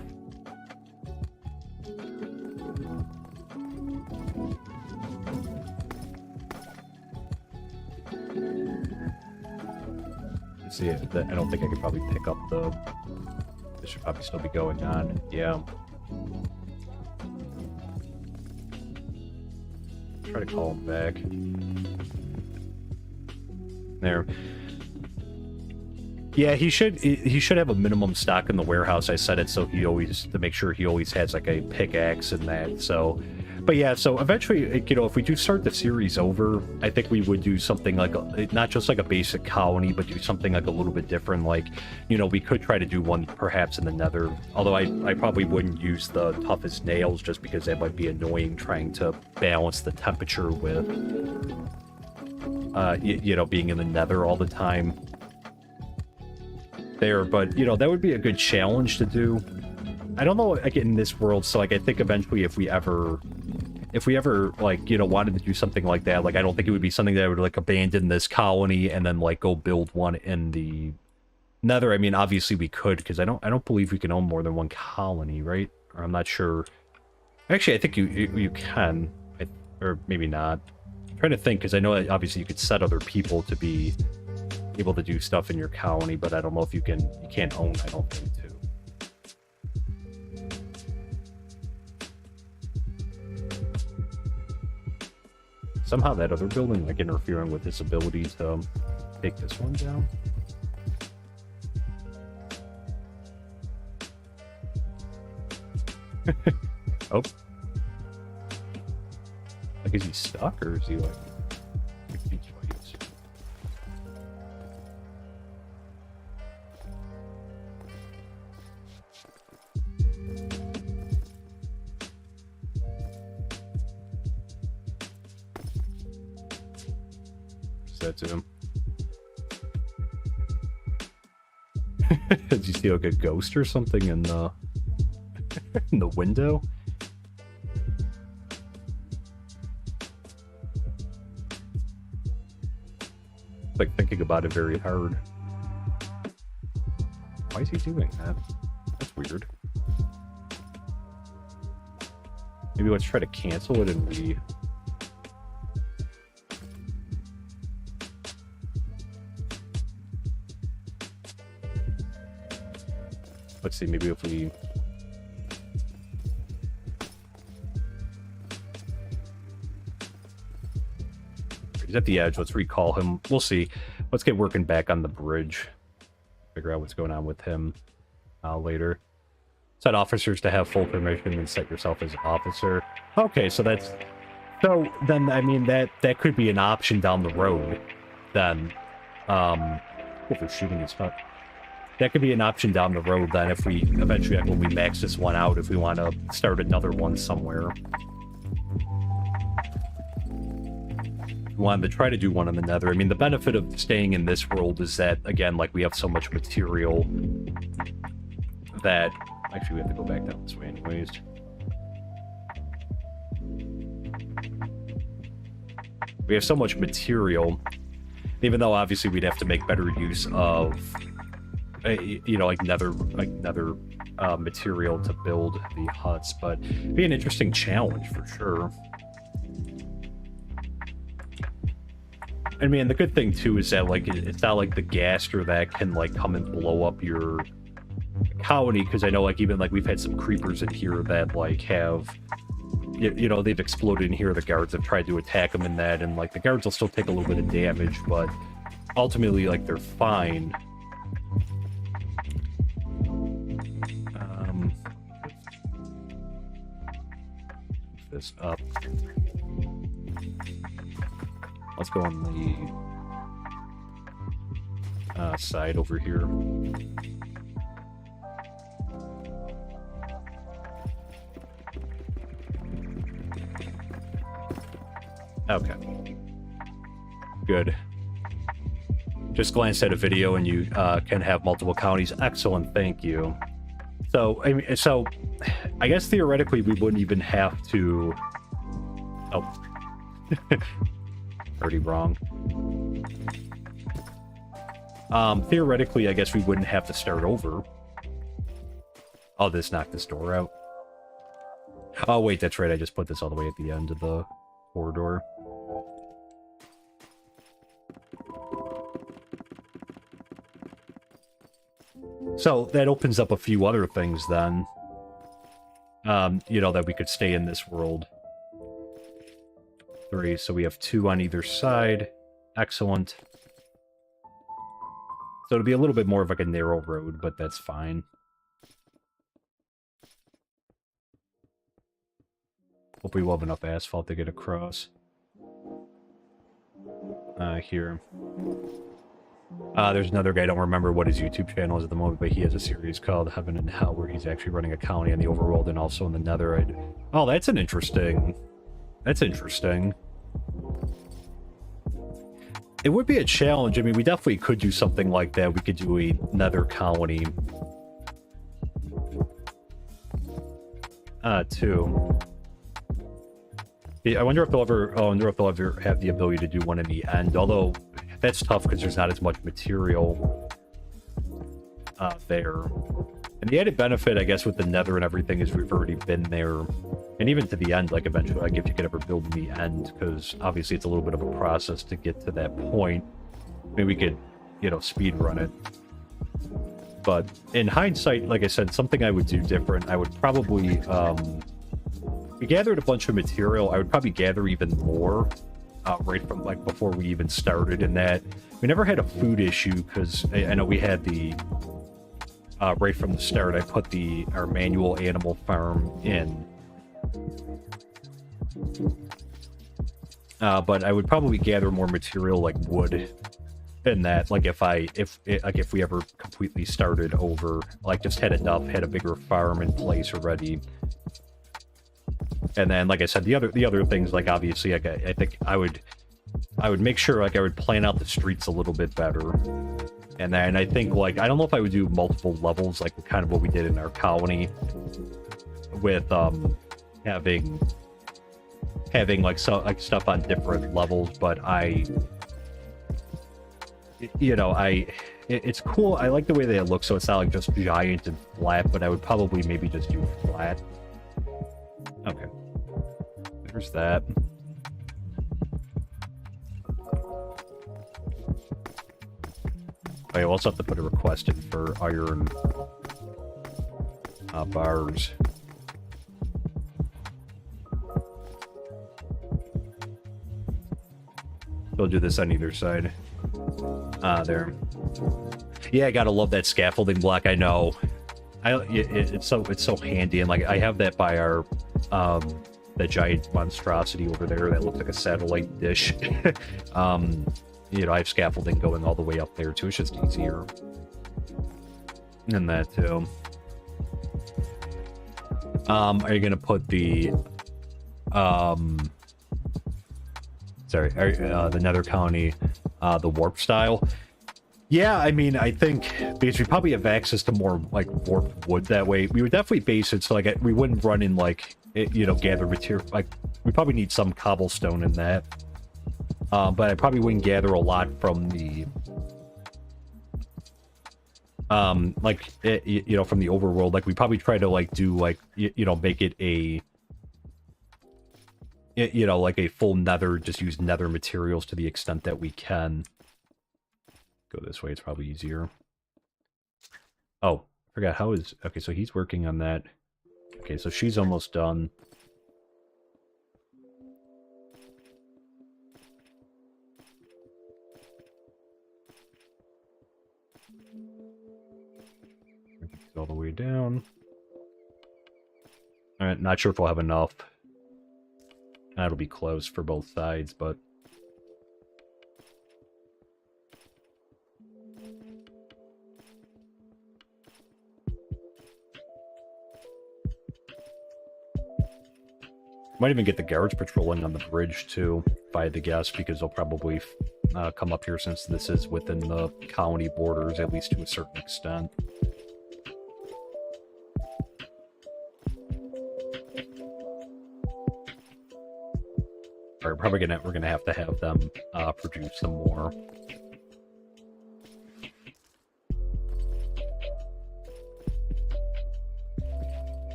Let's see, I don't think I could probably pick up the... This should probably still be going on. Yeah. Try to call him back. There. Yeah, he should have a minimum stock in the warehouse. I said it so to make sure he always has like a pickaxe and that. So, but yeah, so eventually, you know, if we do start the series over, I think we would do something like not just like a basic colony, but do something like a little bit different. Like, you know, we could try to do one perhaps in the Nether. Although I probably wouldn't use the toughest nails just because that might be annoying trying to balance the temperature with, you know, being in the Nether all the time. There, but you know, that would be a good challenge to do. I don't know, like in this world, so like I think eventually if we ever like, you know, wanted to do something like that, like I don't think it would be something that I would like abandon this colony and then like go build one in the Nether. I mean, obviously we could, because I don't believe we can own more than one colony, right? Or I'm not sure. Actually, I think you can, or maybe not. I'm trying to think, because I know that obviously you could set other people to be able to do stuff in your colony, but I don't know if you can't own, I don't think, too. Somehow that other building like interfering with his ability to take this one down. Oh. Like, is he stuck or is he like... that too. Did you see like a ghost or something in the in the window? Like thinking about it very hard. Why is he doing that? That's weird. Maybe let's try to cancel it and we... Let's see, maybe if we... He's at the edge. Let's recall him. We'll see. Let's get working back on the bridge. Figure out what's going on with him later. Set officers to have full permission and set yourself as officer. Okay, so that's... So, then, I mean, that could be an option down the road. Then, if they're shooting his fuck. That could be an option down the road, then, if we eventually, when we max this one out, if we want to start another one somewhere. We wanted to try to do one in the Nether. I mean, the benefit of staying in this world is that, again, like, we have so much material that... Actually, we have to go back down this way anyways. We have so much material, even though obviously we'd have to make better use of, you know, like nether material to build the huts, but it'd be an interesting challenge for sure. I mean, the good thing too is that, like, it's not like the gaster that can, like, come and blow up your colony, because I know, like, even, like, we've had some creepers in here that, like, have, you know, they've exploded in here. The guards have tried to attack them in that, and, like, the guards will still take a little bit of damage, but ultimately, like, they're fine. This up. Let's go on the side over here. Okay. Good. Just glanced at a video and you can have multiple counties. Excellent, thank you. So, I guess theoretically we wouldn't even have to... Oh. Already wrong. Theoretically, I guess we wouldn't have to start over. Oh, this knocked this door out. Oh, wait, that's right. I just put this all the way at the end of the corridor. So that opens up a few other things then. You know, that we could stay in this world. 3, so we have 2 on either side. Excellent. So it'll be a little bit more of like a narrow road, but that's fine. Hopefully we'll have enough asphalt to get across. Here. There's another guy, I don't remember what his YouTube channel is at the moment, but he has a series called Heaven and Hell, where he's actually running a colony on the overworld and also in the Nether. Oh, that's an interesting... That's interesting. It would be a challenge. I mean, we definitely could do something like that. We could do a Nether colony. Too. I wonder if they'll ever... Oh, I wonder if they'll ever have the ability to do one in the end. Although, that's tough because there's not as much material there. And the added benefit, I guess, with the Nether and everything is we've already been there. And even to the end, like, eventually, like, if you could ever build in the end, because obviously it's a little bit of a process to get to that point. Maybe we could, you know, speed run it. But in hindsight, like I said, something I would do different, I would probably, we gathered a bunch of material. I would probably gather even more right from, like, before we even started in that. We never had a food issue, because I know we had the... right from the start, I put our manual animal farm in. But I would probably gather more material like wood than that. Like if we ever completely started over, like just had a bigger farm in place already. And then, like I said, the other things, like obviously, like I think I would I would make sure, like, I would plan out the streets a little bit better. And then I think, like, I don't know if I would do multiple levels, like kind of what we did in our colony with having like stuff on different levels, but it's cool. I like the way they look, so it's not like just giant and flat, but I would probably maybe just do flat. Okay. There's that. I also have to put a request in for iron bars. They'll do this on either side. There. Yeah, I gotta love that scaffolding block. I know. It's so handy, and like I have that by our that giant monstrosity over there that looks like a satellite dish. You know, I have scaffolding going all the way up there too. It's just easier. And that too. Are you gonna put the the Nether Colony, the warp style? Yeah, I mean, I think because we probably have access to more like warped wood that way, we would definitely base it so like we wouldn't run in like gather material. Like we probably need some cobblestone in that. But I probably wouldn't gather a lot from the from the overworld. Like we probably try to like do like make it a like a full nether, just use nether materials to the extent that we can. Go this way, it's probably easier. Oh, forgot how is okay, so he's working on that. Okay, so she's almost done. All the way down. Alright, not sure if we'll have enough. That'll be close for both sides, but might even get the guards patrolling on the bridge too, if I had to guess, because they'll probably come up here since this is within the colony borders, at least to a certain extent. We're gonna have to have them produce some more.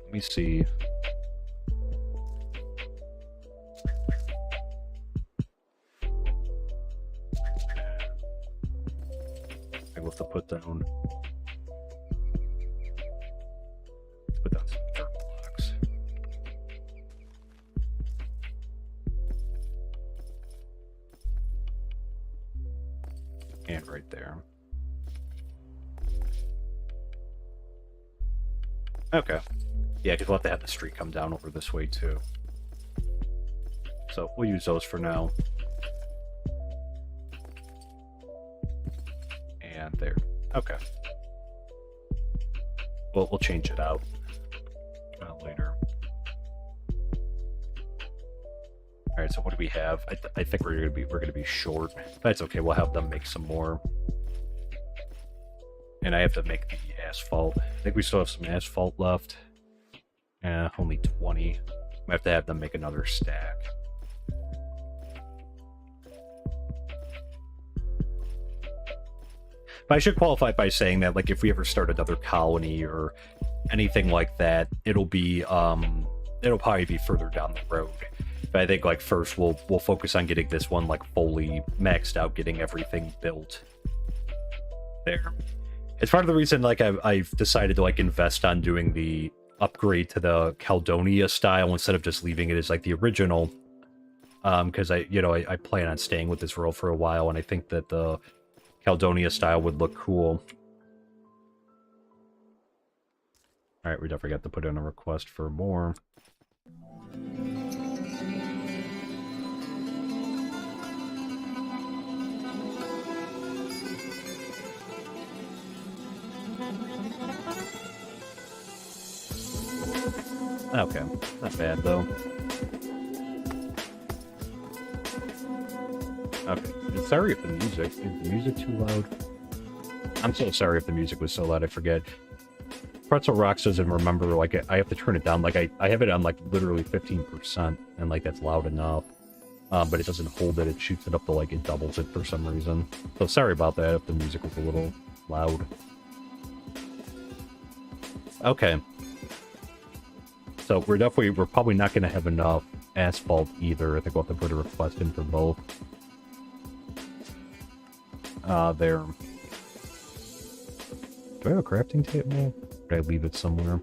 Let me see. I will have to put down. Put down some dirt blocks. And right there. Okay. Yeah, because we'll have to have the street come down over this way too. So we'll use those for now. And there. Okay. Well, we'll change it out later. All right. So what do we have? I think we're gonna be short. That's okay. We'll have them make some more. And I have to make the asphalt. I think we still have some asphalt left. Only 20. We have to have them make another stack. But I should qualify by saying that, like, if we ever start another colony or anything like that, it'll probably be further down the road. But I think, like, first we'll focus on getting this one, like, fully maxed out, getting everything built. There. It's part of the reason, like, I've decided to, like, invest on doing the upgrade to the Caledonia style instead of just leaving it as like the original, because I plan on staying with this world for a while, and I think that the Caledonia style would look cool. All right, we definitely got to put in a request for more. Okay, not bad though. Okay, and sorry if the music, is the music too loud? I'm so sorry if the music was so loud, I forget. Pretzel Rocks doesn't remember, like, I have to turn it down, like, I have it on, like, literally 15%, and, like, that's loud enough. But it doesn't hold it, it shoots it up to, like, it doubles it for some reason. So sorry about that if the music was a little loud. Okay. So we're probably not going to have enough asphalt either. I think we'll have to put a request in for both. There. Do I have a crafting table? Did I leave it somewhere?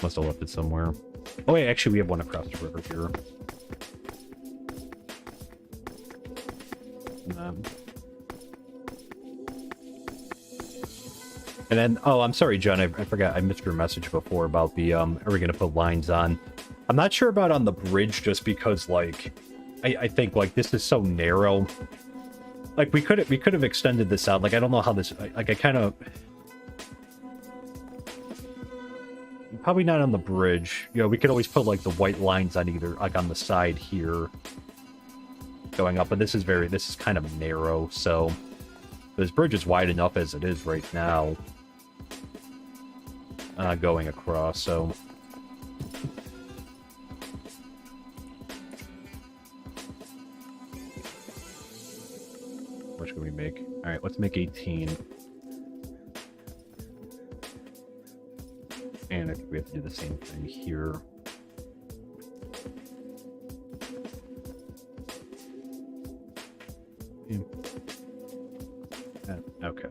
Must have left it somewhere. Oh wait, actually we have one across the river here. And then, oh, I'm sorry, John, I forgot, I missed your message before about the, are we gonna put lines on? I'm not sure about on the bridge, just because, like, I think, like, this is so narrow. Like, we could have extended this out, like, I don't know how this, like, I kind of... Probably not on the bridge. You know, we could always put, like, the white lines on either, like, on the side here. Going up, but this is kind of narrow, so... This bridge is wide enough as it is right now. Going across, so... What should we make? Alright, let's make 18. And I think we have to do the same thing here. Okay.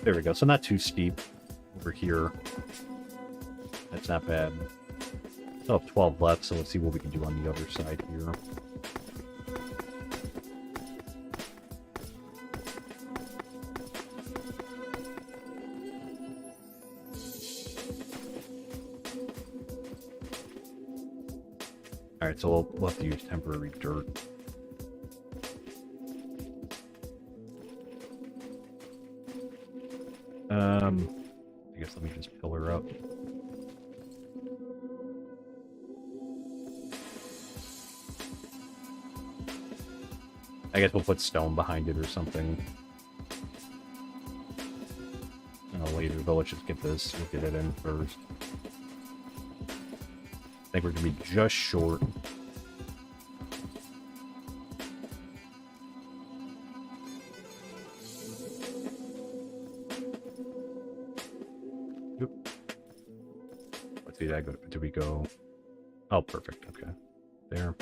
There we go. So not too steep over here. That's not bad. Still have 12 left, so let's see what we can do on the other side here. Alright, so we'll have to use temporary dirt. I guess let me just pillar up. I guess we'll put stone behind it or something. Later, but let's just get this. We'll get it in first. I think we're gonna be just short. Oop. Let's see, did we go? Oh, perfect. Okay, there.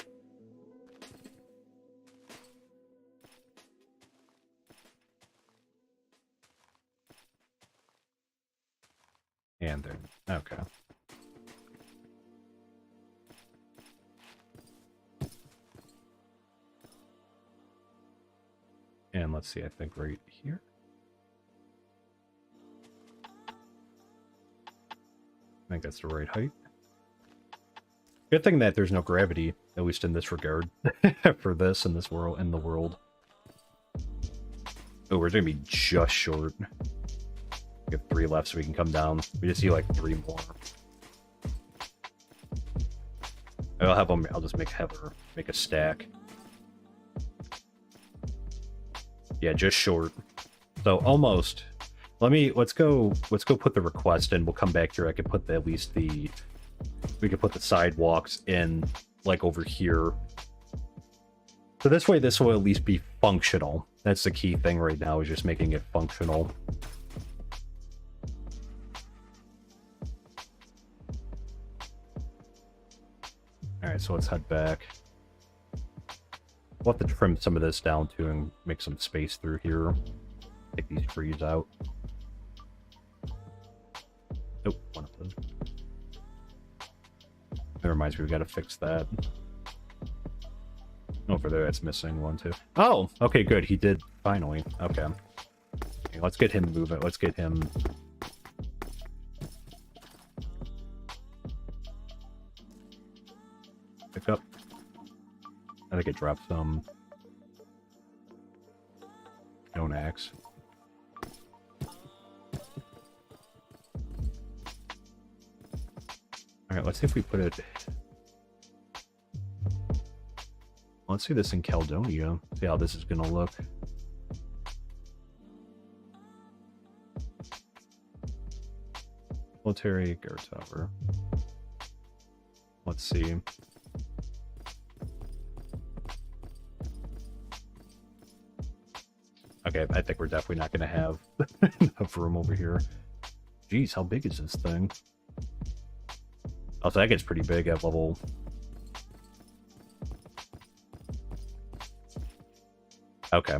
And there. Okay. And let's see, I think right here. I think that's the right height. Good thing that there's no gravity, at least in this regard, for this in this world, in the world. Oh, we're gonna be just short. We have 3 left, so we can come down. We just need like 3 more. I'll have them. I'll just make a stack. Yeah, just short. So almost. Let's go put the request in. We'll come back here. I could put we could put the sidewalks in, like, over here. So this way, this will at least be functional. That's the key thing right now, is just making it functional. Alright, so let's head back. We'll have to trim some of this down too and make some space through here. Take these trees out. Oh, one of those. That reminds me, we gotta fix that. Over there, that's missing one too. Oh, okay, good. He did finally. Okay. Okay, let's get him moving. Let's get him. Pick up. I think it dropped some. max. Alright, let's see if we put it... Let's see this in Caledonia. See how this is gonna look. Military guard tower. Let's see. Okay, I think we're definitely not gonna have enough room over here. Jeez, how big is this thing? Oh, so that gets pretty big at level... Okay.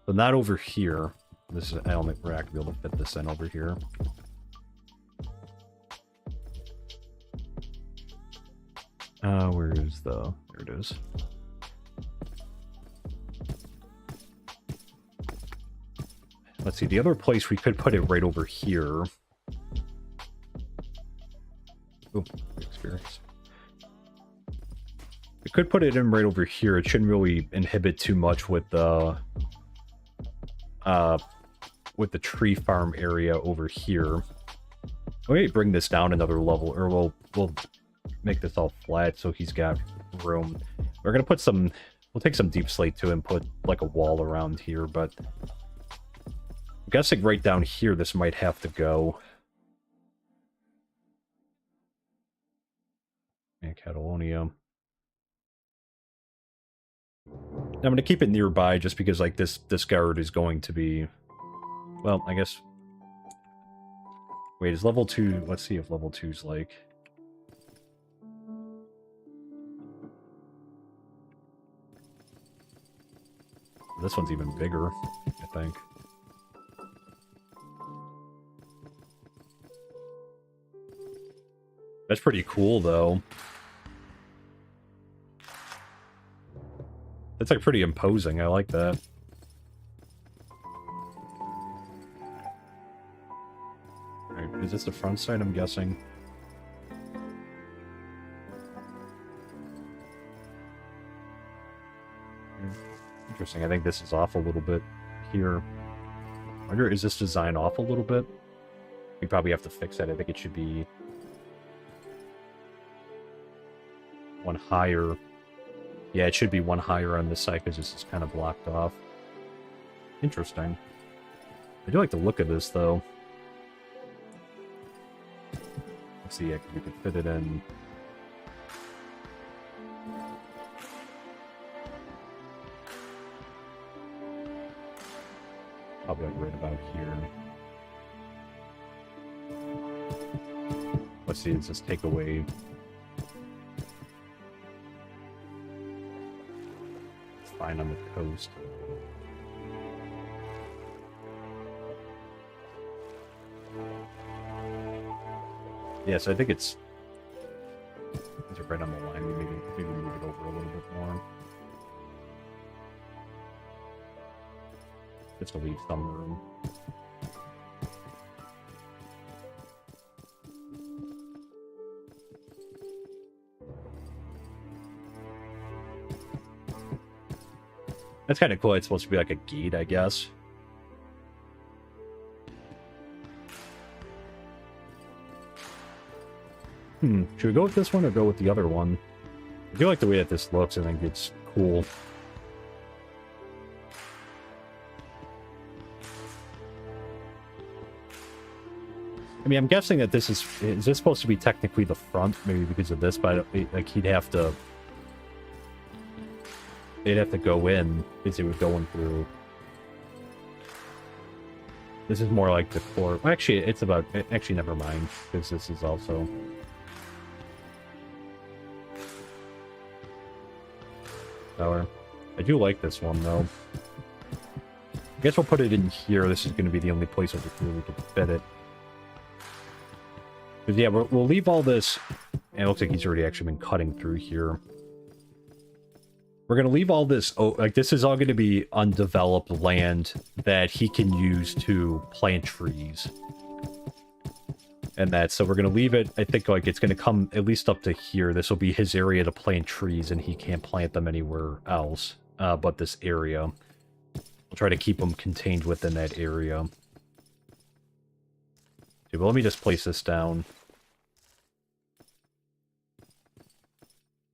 So not over here. This is, I don't think we're actually able to fit this in over here. Where is the... There it is. Let's see, the other place we could put it right over here. Oh, experience. We could put it in right over here. It shouldn't really inhibit too much with the tree farm area over here. We may bring this down another level, or we'll make this all flat so he's got room. We're gonna put some. We'll take some deep slate too and put like a wall around here, but I'm guessing right down here this might have to go. And Catalonia. I'm going to keep it nearby just because, like, this guard is going to be... Well, I guess... Wait, is level 2... Let's see if level 2's like... This one's even bigger, I think. That's pretty cool, though. It's like pretty imposing. I like that. Alright, is this the front side, I'm guessing? Interesting. I think this is off a little bit here. I wonder, is this design off a little bit? We probably have to fix that. I think it should be one higher. Yeah, it should be one higher on this side because this is kind of blocked off. Interesting. I do like the look of this, though. Let's see if we could fit it in. Probably like right about here. Let's see, does this take away... Fine on the coast. Yes, I think it's... These are right on the line. We maybe move it over a little bit more. Just to leave some room. That's kind of cool. It's supposed to be like a gate, I guess. Should we go with this one or go with the other one? I do like the way that this looks. I think it's cool. I mean, I'm guessing that this is this supposed to be technically the front, maybe because of this, but like he'd have to... They'd have to go in because it was going through. This is more like the core. Well, actually, it's about... Actually, never mind, because this is also... Tower. I do like this one, though. I guess we'll put it in here. This is going to be the only place over here we can fit it. Because, yeah, we'll leave all this... And it looks like he's already actually been cutting through here. We're going to leave all this... Oh, like, this is all going to be undeveloped land that he can use to plant trees. And that, so we're going to leave it, I think, like, it's going to come at least up to here. This will be his area to plant trees, and he can't plant them anywhere else but this area. We'll try to keep them contained within that area. Okay, well, let me just place this down.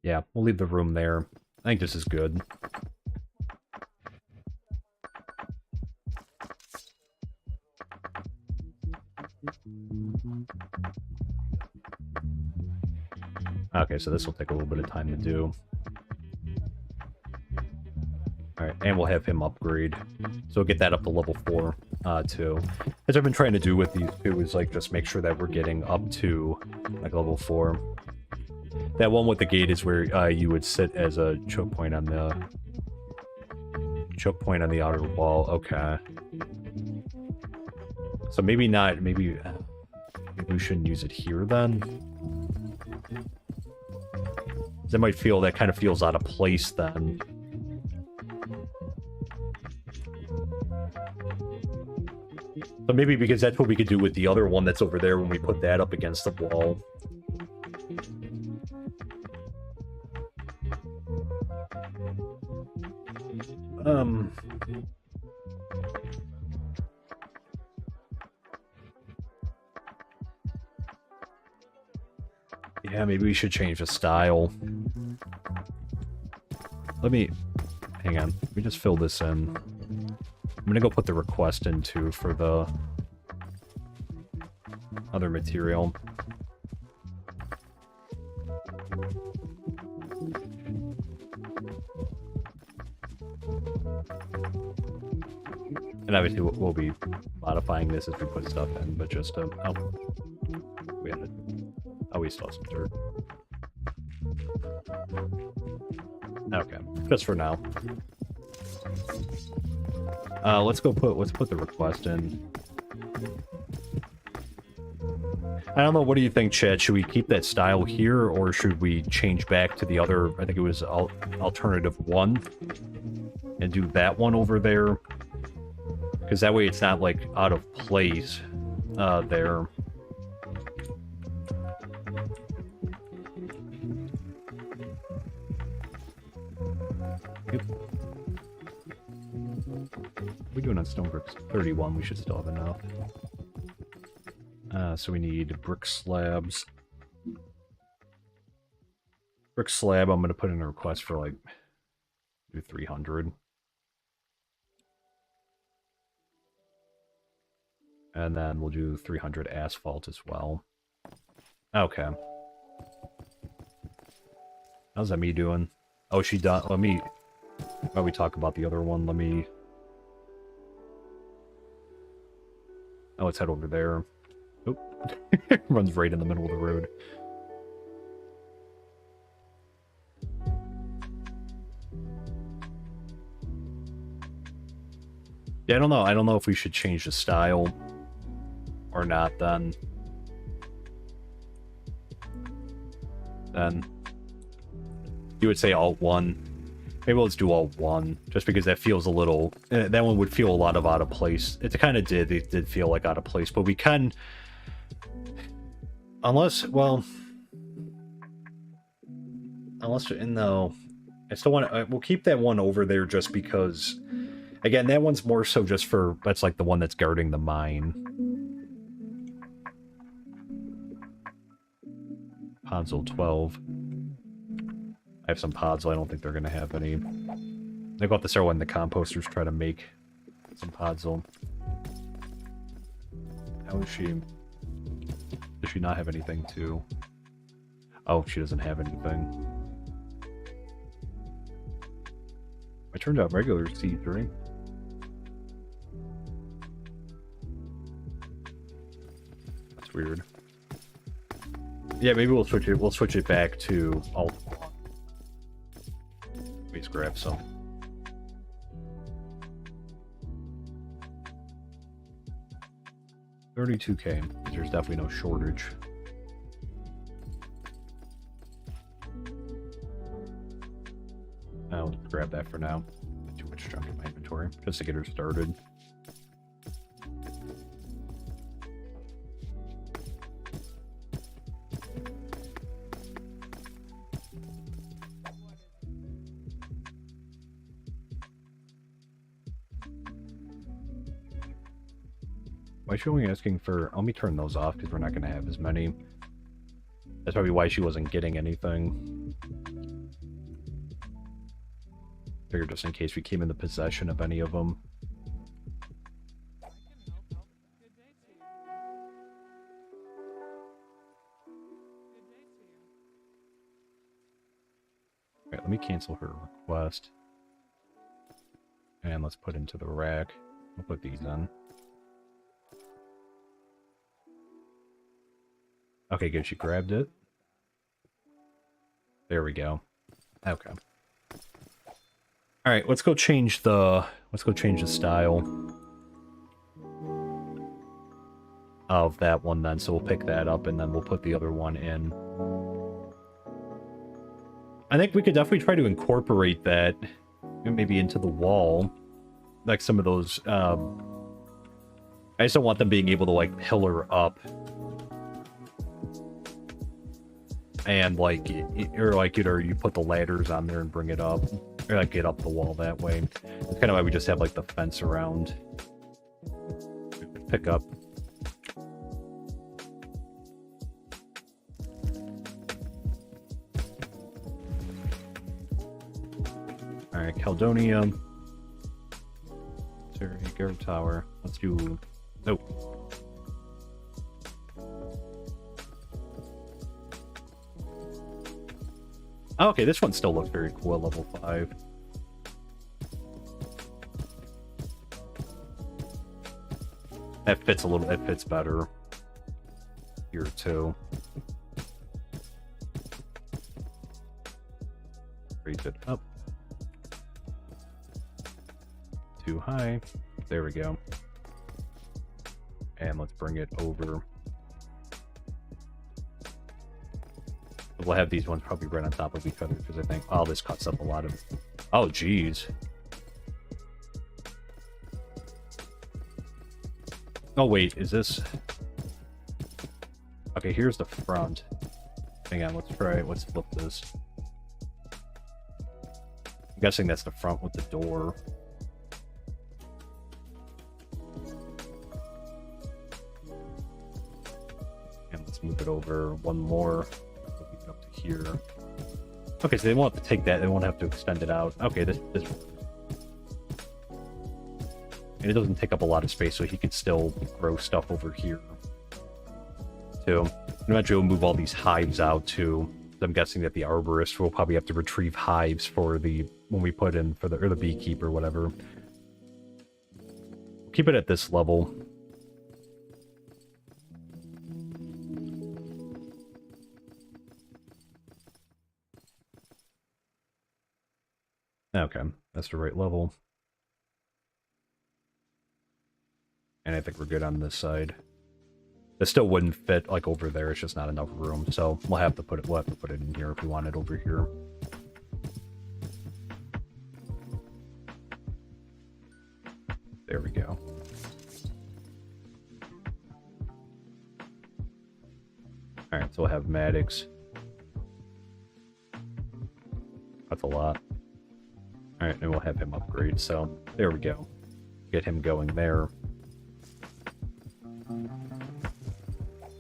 Yeah, we'll leave the room there. I think this is good. Okay, so this will take a little bit of time to do. Alright, and we'll have him upgrade. So we'll get that up to level 4, too. As I've been trying to do with these two is, like, just make sure that we're getting up to, like, level 4. That one with the gate is where you would sit as a choke point on the... choke point on the outer wall. Okay. So maybe not, maybe we shouldn't use it here, then? That might feel, that kind of feels out of place, then. So maybe because that's what we could do with the other one that's over there when we put that up against the wall. Yeah, maybe we should change the style. Let me... hang on. Let me just fill this in. I'm gonna go put the request in, too, for the other material. And obviously we'll be modifying this as we put stuff in, but just oh, we had it. Oh, we still have some dirt. Okay, just for now. Let's put the request in. I don't know, what do you think, Chad? Should we keep that style here, or should we change back to the other, I think it was alternative 1, and do that one over there? Because that way it's not, like, out of place there. Yep. We're doing on stone bricks 31, we should still have enough. So we need brick slabs. Brick slab, I'm going to put in a request for, like, do 300. And then we'll do 300 asphalt as well. Okay. How's that me doing? Oh, she done. Let me... while we talk about the other one, let me... oh, let's head over there. Oh. Runs right in the middle of the road. Yeah, I don't know. I don't know if we should change the style or not, then. Then you would say alt 1. Maybe let's do alt 1, just because that feels a little... that one would feel a lot of out of place. It kind of did. It did feel like out of place, but we can... unless, well... unless... no. I still want to... we'll keep that one over there just because... again, that one's more so just for... that's like the one that's guarding the mine. Podzol 12. I have some podzol. I don't think they're going to have any. They go up to start when the composters try to make some podzol. How is she? Does she not have anything too? Oh, she doesn't have anything. I turned out regular seeds, right? That's weird. Yeah, maybe we'll switch it. We'll switch it back to alt. Please grab some. $32K. There's definitely no shortage. I'll grab that for now. Too much junk in my inventory, just to get her started. Why is she only asking for... Let me turn those off, because we're not going to have as many. That's probably why she wasn't getting anything. Figured just in case we came into possession of any of them. Alright, let me cancel her request. And let's put into the rack. We'll put these in. Okay, good. She grabbed it. There we go. Okay. All right, let's go change the style of that one then. So we'll pick that up and then we'll put the other one in. I think we could definitely try to incorporate that maybe into the wall, like some of those. I just don't want them being able to like pillar up. And like, or you put the ladders on there and bring it up, or like get up the wall that way. That's kind of why we just have like the fence around. Pick up. All right, Caledonia. Sorry, Guard Tower. Let's do. Oh. Oh, okay, this one still looks very cool at level 5. That fits a little, it fits better here too. Raise it up. Too high. There we go. And let's bring it over. We'll have these ones probably right on top of each other because I think, oh, this cuts up a lot of... Oh, geez. Oh, wait, is this... Okay, here's the front. Hang on, let's try it. Let's flip this. I'm guessing that's the front with the door. And let's move it over one more. Up to here. Okay, so they won't have to take that. They won't have to extend it out. Okay, this and it doesn't take up a lot of space, so he can still grow stuff over here too. And eventually we'll move all these hives out too. I'm guessing that the arborist will probably have to retrieve hives for the when we put in for the or the beekeeper, whatever. We'll keep it at this level. Okay, that's the right level. And I think we're good on this side. This still wouldn't fit like over there, it's just not enough room, so we'll have to put it in here if we want it over here. There we go. Alright, so we'll have Maddox. That's a lot. Alright, and we'll have him upgrade, so there we go. Get him going there.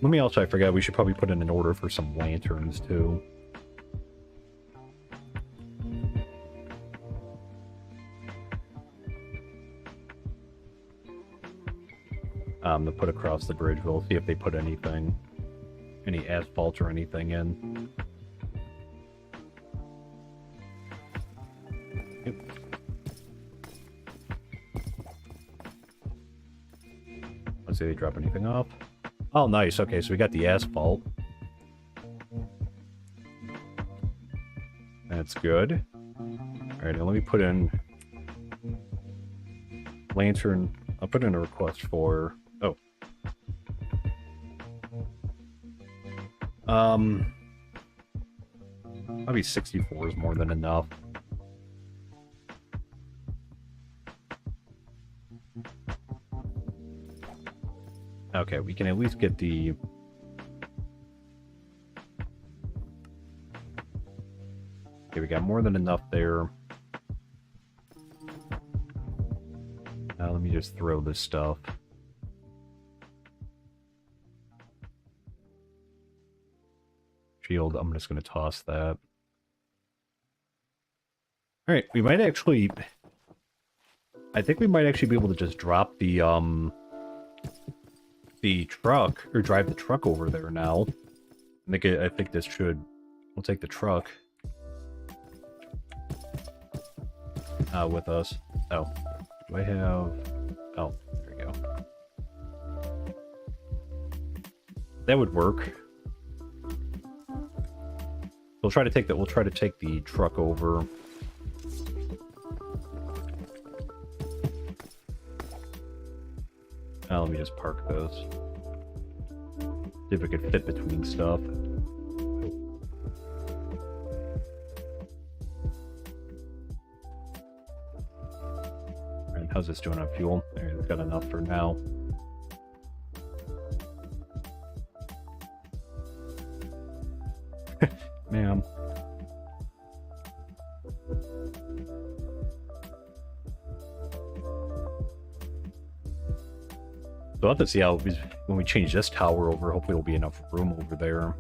Let me also, I forgot, we should probably put in an order for some lanterns, too. To put across the bridge, we'll see if they put anything, any asphalt or anything in. Let's see if they drop anything off. Oh, nice. Okay, so we got the asphalt. That's good. Alright, now let me put in... Lantern... I'll put in a request for... Oh. Maybe 64 is more than enough. Okay, we can at least get the... Okay, we got more than enough there. Now let me just throw this stuff. shield. I'm just going to toss that. Alright, we might actually... I think we might actually be able to just drop the truck, or drive the truck over there now. I think this should... We'll take the truck with us. Oh, do I have... Oh, there we go. That would work. We'll try to take that. We'll try to take the truck over. Let me just park those. See if we could fit between stuff. Alright, how's this doing on fuel? Alright, it's got enough for now. Ma'am. So I'll have to see how, when we change this tower over, hopefully there'll be enough room over there.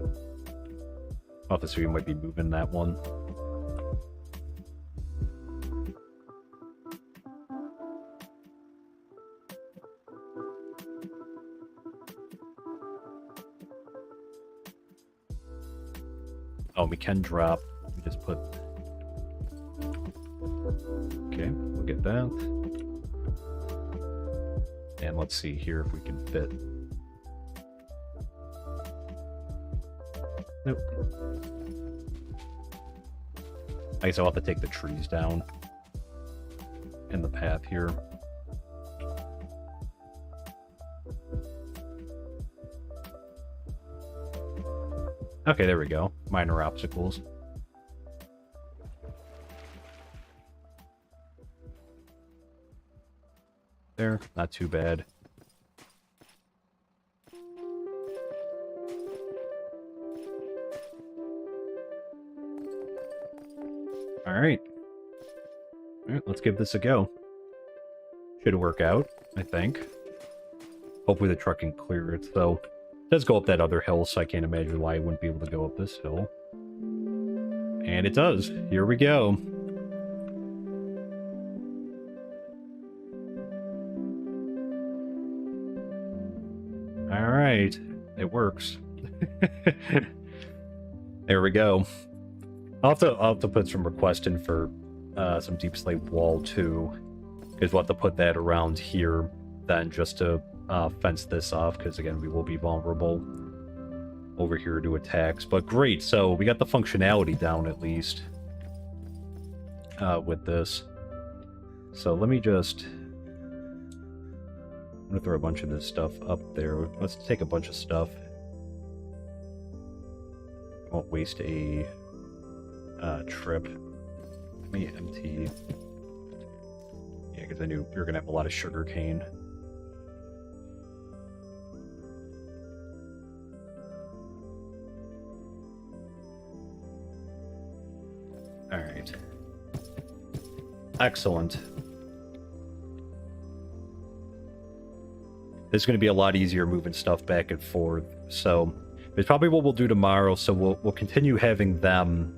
I'll have to see, we might be moving that one. Oh, we can drop. We just put... Okay, we'll get that. And let's see here if we can fit. Nope. I guess I'll have to take the trees down in the path here. Okay, there we go. Minor obstacles. There, not too bad. Alright. Alright, let's give this a go. Should work out, I think. Hopefully the truck can clear it, though. It does go up that other hill, so I can't imagine why it wouldn't be able to go up this hill. And it does. Here we go. Alright. It works. There we go. I'll have to put some request in for some deep slate wall too. Because we'll have to put that around here then just to fence this off, because again we will be vulnerable over here to attacks. But great, so we got the functionality down at least with this. So let me just... I'm gonna throw a bunch of this stuff up there. Let's take a bunch of stuff. Won't waste a trip. Let me empty. Yeah, because I knew we were gonna have a lot of sugar cane. All right. Excellent. It's going to be a lot easier moving stuff back and forth. So it's probably what we'll do tomorrow. So we'll continue having them,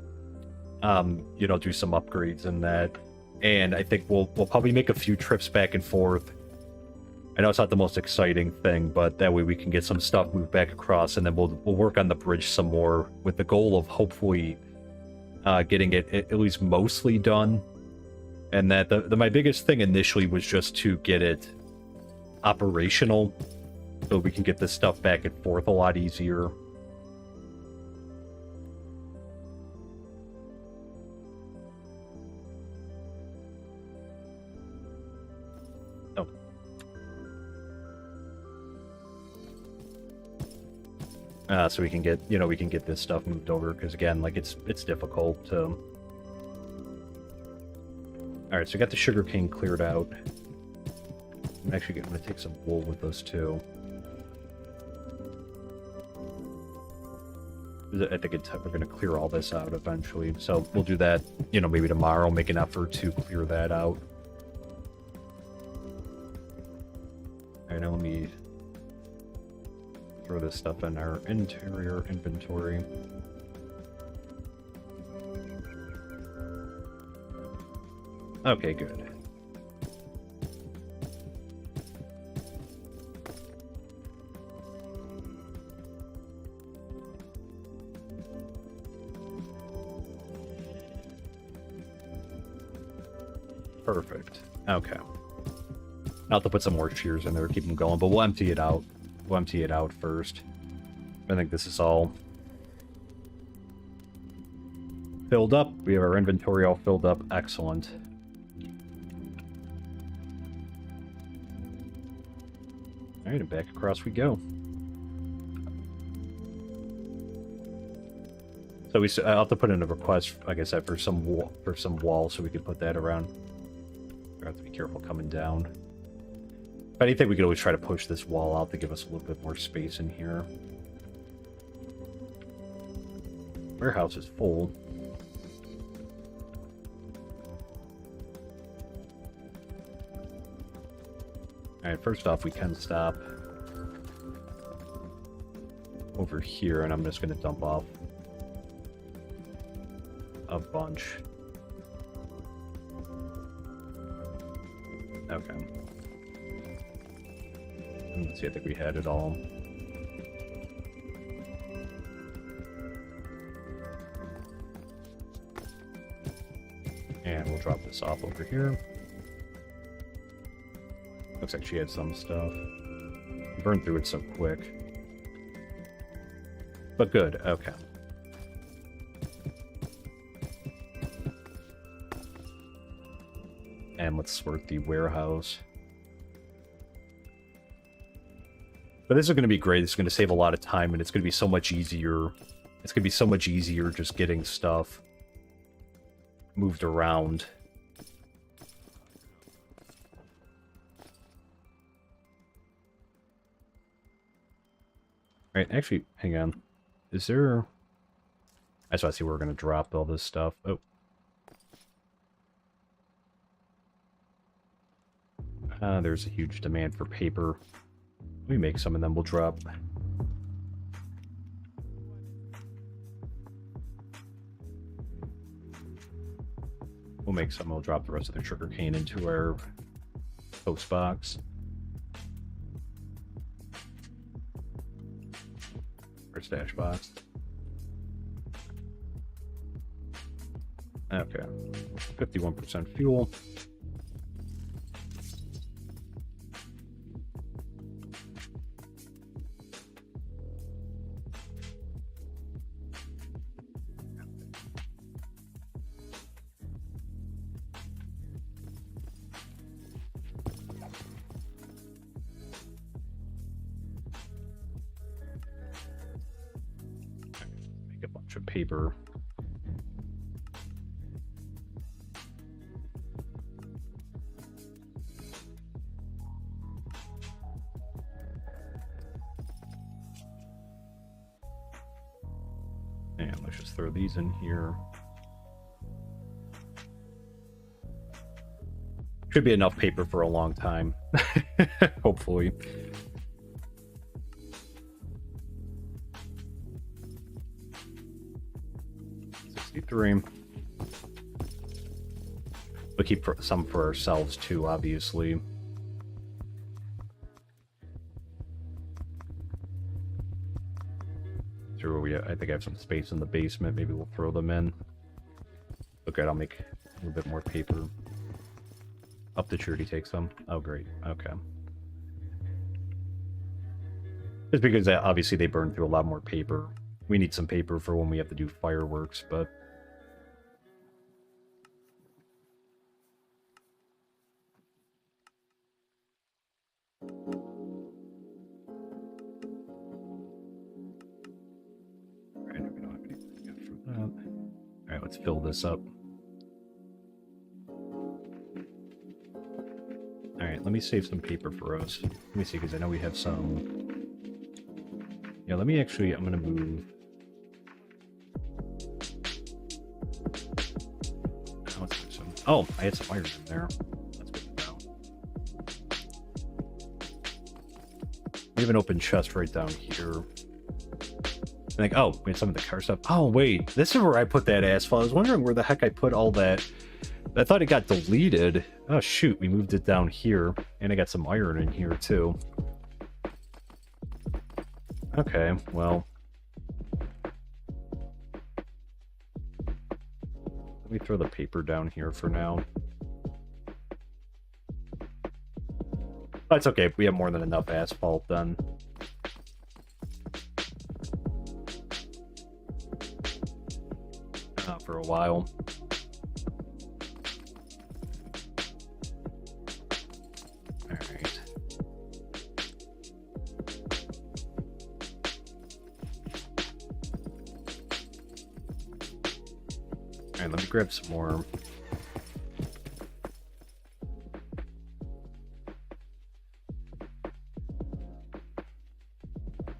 you know, do some upgrades and that. And I think we'll probably make a few trips back and forth. I know it's not the most exciting thing, but that way we can get some stuff moved back across, and then we'll work on the bridge some more with the goal of hopefully getting it at least mostly done. And that my biggest thing initially was just to get it operational so we can get this stuff back and forth a lot easier. So we can get, you know, we can get this stuff moved over, because again, like it's difficult to... Alright, so we got the sugarcane cleared out. I'm actually going to take some wool with us too. I think we're going to clear all this out eventually, so we'll do that, you know, maybe tomorrow, make an effort to clear that out. Alright, now let me throw this stuff in our interior inventory. Okay, good. Perfect. Okay. I'll have to put some more shears in there, keep them going, but we'll empty it out. We'll empty it out first. I think this is all filled up. We have our inventory all filled up. Excellent. Alright, and back across we go. So I'll have to put in a request, like I said, for some wall so we can put that around. We have to be careful coming down. If anything, we could always try to push this wall out to give us a little bit more space in here. Warehouse is full. Alright, first off, we can stop over here, and I'm just going to dump off a bunch. Okay. Let's see, I think we had it all. And we'll drop this off over here. Looks like she had some stuff. Burned through it so quick. But good, okay. And let's sort the warehouse. But this is going to be great. It's going to save a lot of time, and it's going to be so much easier. It's going to be so much easier just getting stuff moved around. Right, actually, hang on. Is there... I just want to see where we're going to drop all this stuff. Oh. There's a huge demand for paper. Let me make some and then we'll drop. We'll make some, we'll drop the rest of the sugar cane into our post box. Our stash box. Okay. 51% fuel. Paper. And let's just throw these in here. Should be enough paper for a long time. Hopefully. We'll keep some for ourselves too, obviously. I think I have some space in the basement. Maybe we'll throw them in. Okay, I'll make a little bit more paper. Up the tree, take some. Oh, great. Okay. Just because obviously they burn through a lot more paper. We need some paper for when we have to do fireworks, but... Alright, let's fill this up. Alright, let me save some paper for us. Let me see, because I know we have some... Yeah, let me actually... I'm going to move... Oh, I had some wires in there. That's good to know. We have an open chest right down here. Like, oh, wait, some of the car stuff. Oh, wait, this is where I put that asphalt. I was wondering where the heck I put all that. I thought it got deleted. Oh, shoot, we moved it down here. And I got some iron in here, too. Okay, well. Let me throw the paper down here for now. That's okay, we have more than enough asphalt done. For a while. Alright. Alright, let me grab some more.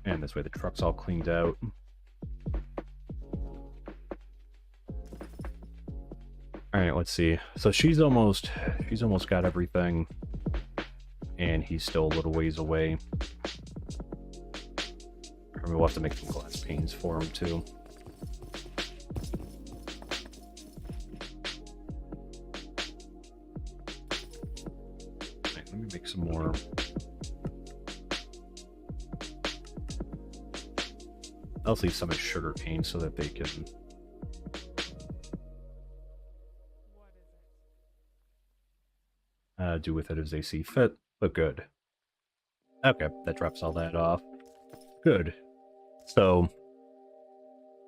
And this way the truck's all cleaned out. All right, let's see. So she's almost got everything, and he's still a little ways away. And we'll have to make some glass panes for him too. All right, let me make some more. I'll leave some as sugar cane so that they can. Do with it as they see fit, but good. Okay, that drops all that off. Good. So,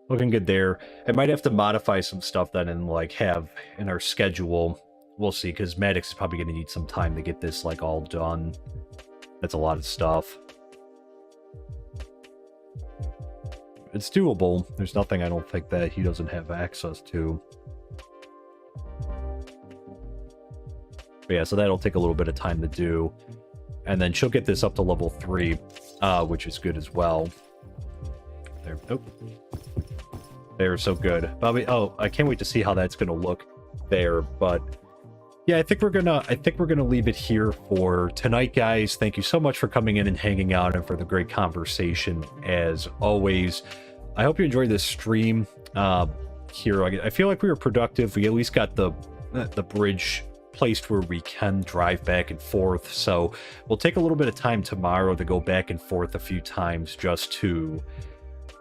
looking good there. I might have to modify some stuff then and like have in our schedule. We'll see, because Maddox is probably going to need some time to get this like all done. That's a lot of stuff. It's doable. There's nothing I don't think that he doesn't have access to. But yeah, so that'll take a little bit of time to do. And then she'll get this up to level 3, which is good as well. There. Oh. They're so good. Bobby, oh, I can't wait to see how that's gonna look there. But yeah, I think we're gonna leave it here for tonight, guys. Thank you so much for coming in and hanging out and for the great conversation as always. I hope you enjoyed this stream here. I feel like we were productive. We at least got the bridge placed where we can drive back and forth, so we'll take a little bit of time tomorrow to go back and forth a few times just to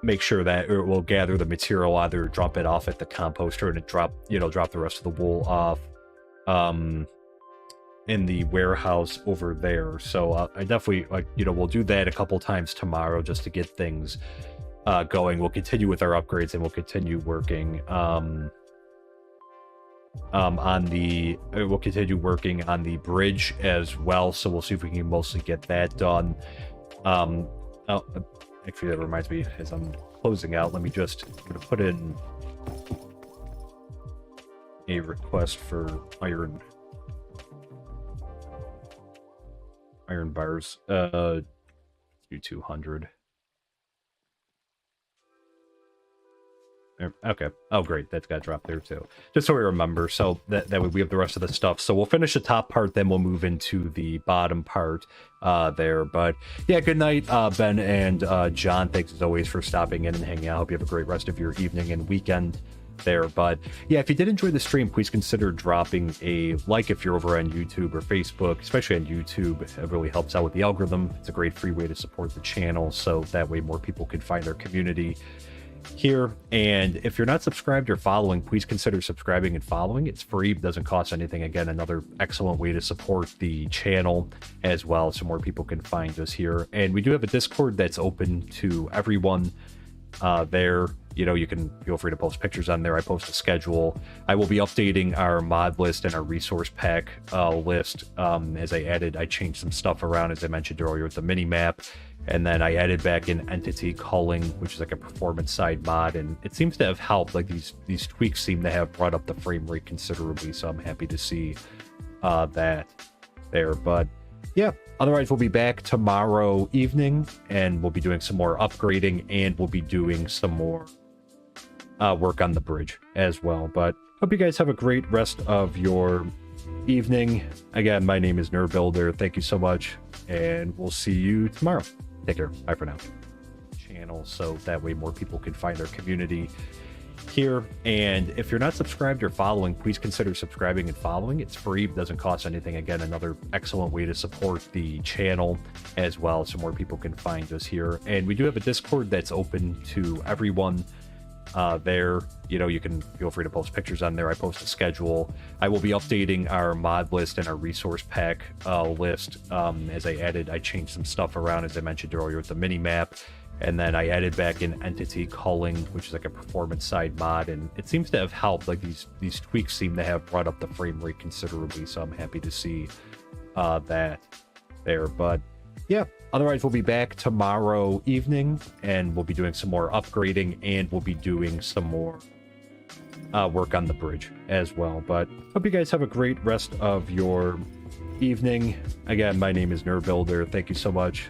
make sure that we'll gather the material, either drop it off at the composter and drop the rest of the wool off in the warehouse over there. So I definitely we'll do that a couple times tomorrow just to get things going. We'll continue with our upgrades and we'll continue working we'll continue working on the bridge as well, so we'll see if we can mostly get that done. Actually, that reminds me, as I'm closing out, I'm gonna put in a request for iron bars. Do 200. Okay. Oh, great. That's got to drop there too. Just so we remember. So that way we have the rest of the stuff. So we'll finish the top part, then we'll move into the bottom part there. But yeah, good night, Ben and John. Thanks as always for stopping in and hanging out. I hope you have a great rest of your evening and weekend there. But yeah, if you did enjoy the stream, please consider dropping a like if you're over on YouTube or Facebook, especially on YouTube. It really helps out with the algorithm. It's a great free way to support the channel, so that way more people can find their community here. And if you're not subscribed or following, please consider subscribing and following. It's free, doesn't cost anything. Again, another excellent way to support the channel as well, so more people can find us here. And we do have a Discord that's open to everyone there. You can feel free to post pictures on there. I post a schedule. I will be updating our mod list and our resource pack list as I changed some stuff around, as I mentioned earlier, with the mini map. And then I added back in entity culling, which is like a performance side mod, and it seems to have helped. Like these tweaks seem to have brought up the frame rate considerably, so I'm happy to see that there. But yeah, otherwise we'll be back tomorrow evening, and we'll be doing some more upgrading, and we'll be doing some more work on the bridge as well. But hope you guys have a great rest of your evening. Again, my name is Nerd Builder. Thank you so much, and we'll see you tomorrow. Take care. Bye for now. channel, so that way more people can find our community here. And if you're not subscribed or following, please consider subscribing and following. It's free, doesn't cost anything. Again, another excellent way to support the channel as well, so more people can find us here. And we do have a Discord that's open to everyone there. You know, you can feel free to post pictures on there. I post a schedule. I will be updating our mod list and our resource pack list as I changed some stuff around, as I mentioned earlier, with the mini map. And then I added back in entity culling, which is like a performance side mod, and it seems to have helped. Like these tweaks seem to have brought up the frame rate considerably, so I'm happy to see that there. But yeah, otherwise we'll be back tomorrow evening, and we'll be doing some more upgrading, and we'll be doing some more work on the bridge as well. But hope you guys have a great rest of your evening. Again, my name is Nerd Builder. Thank you so much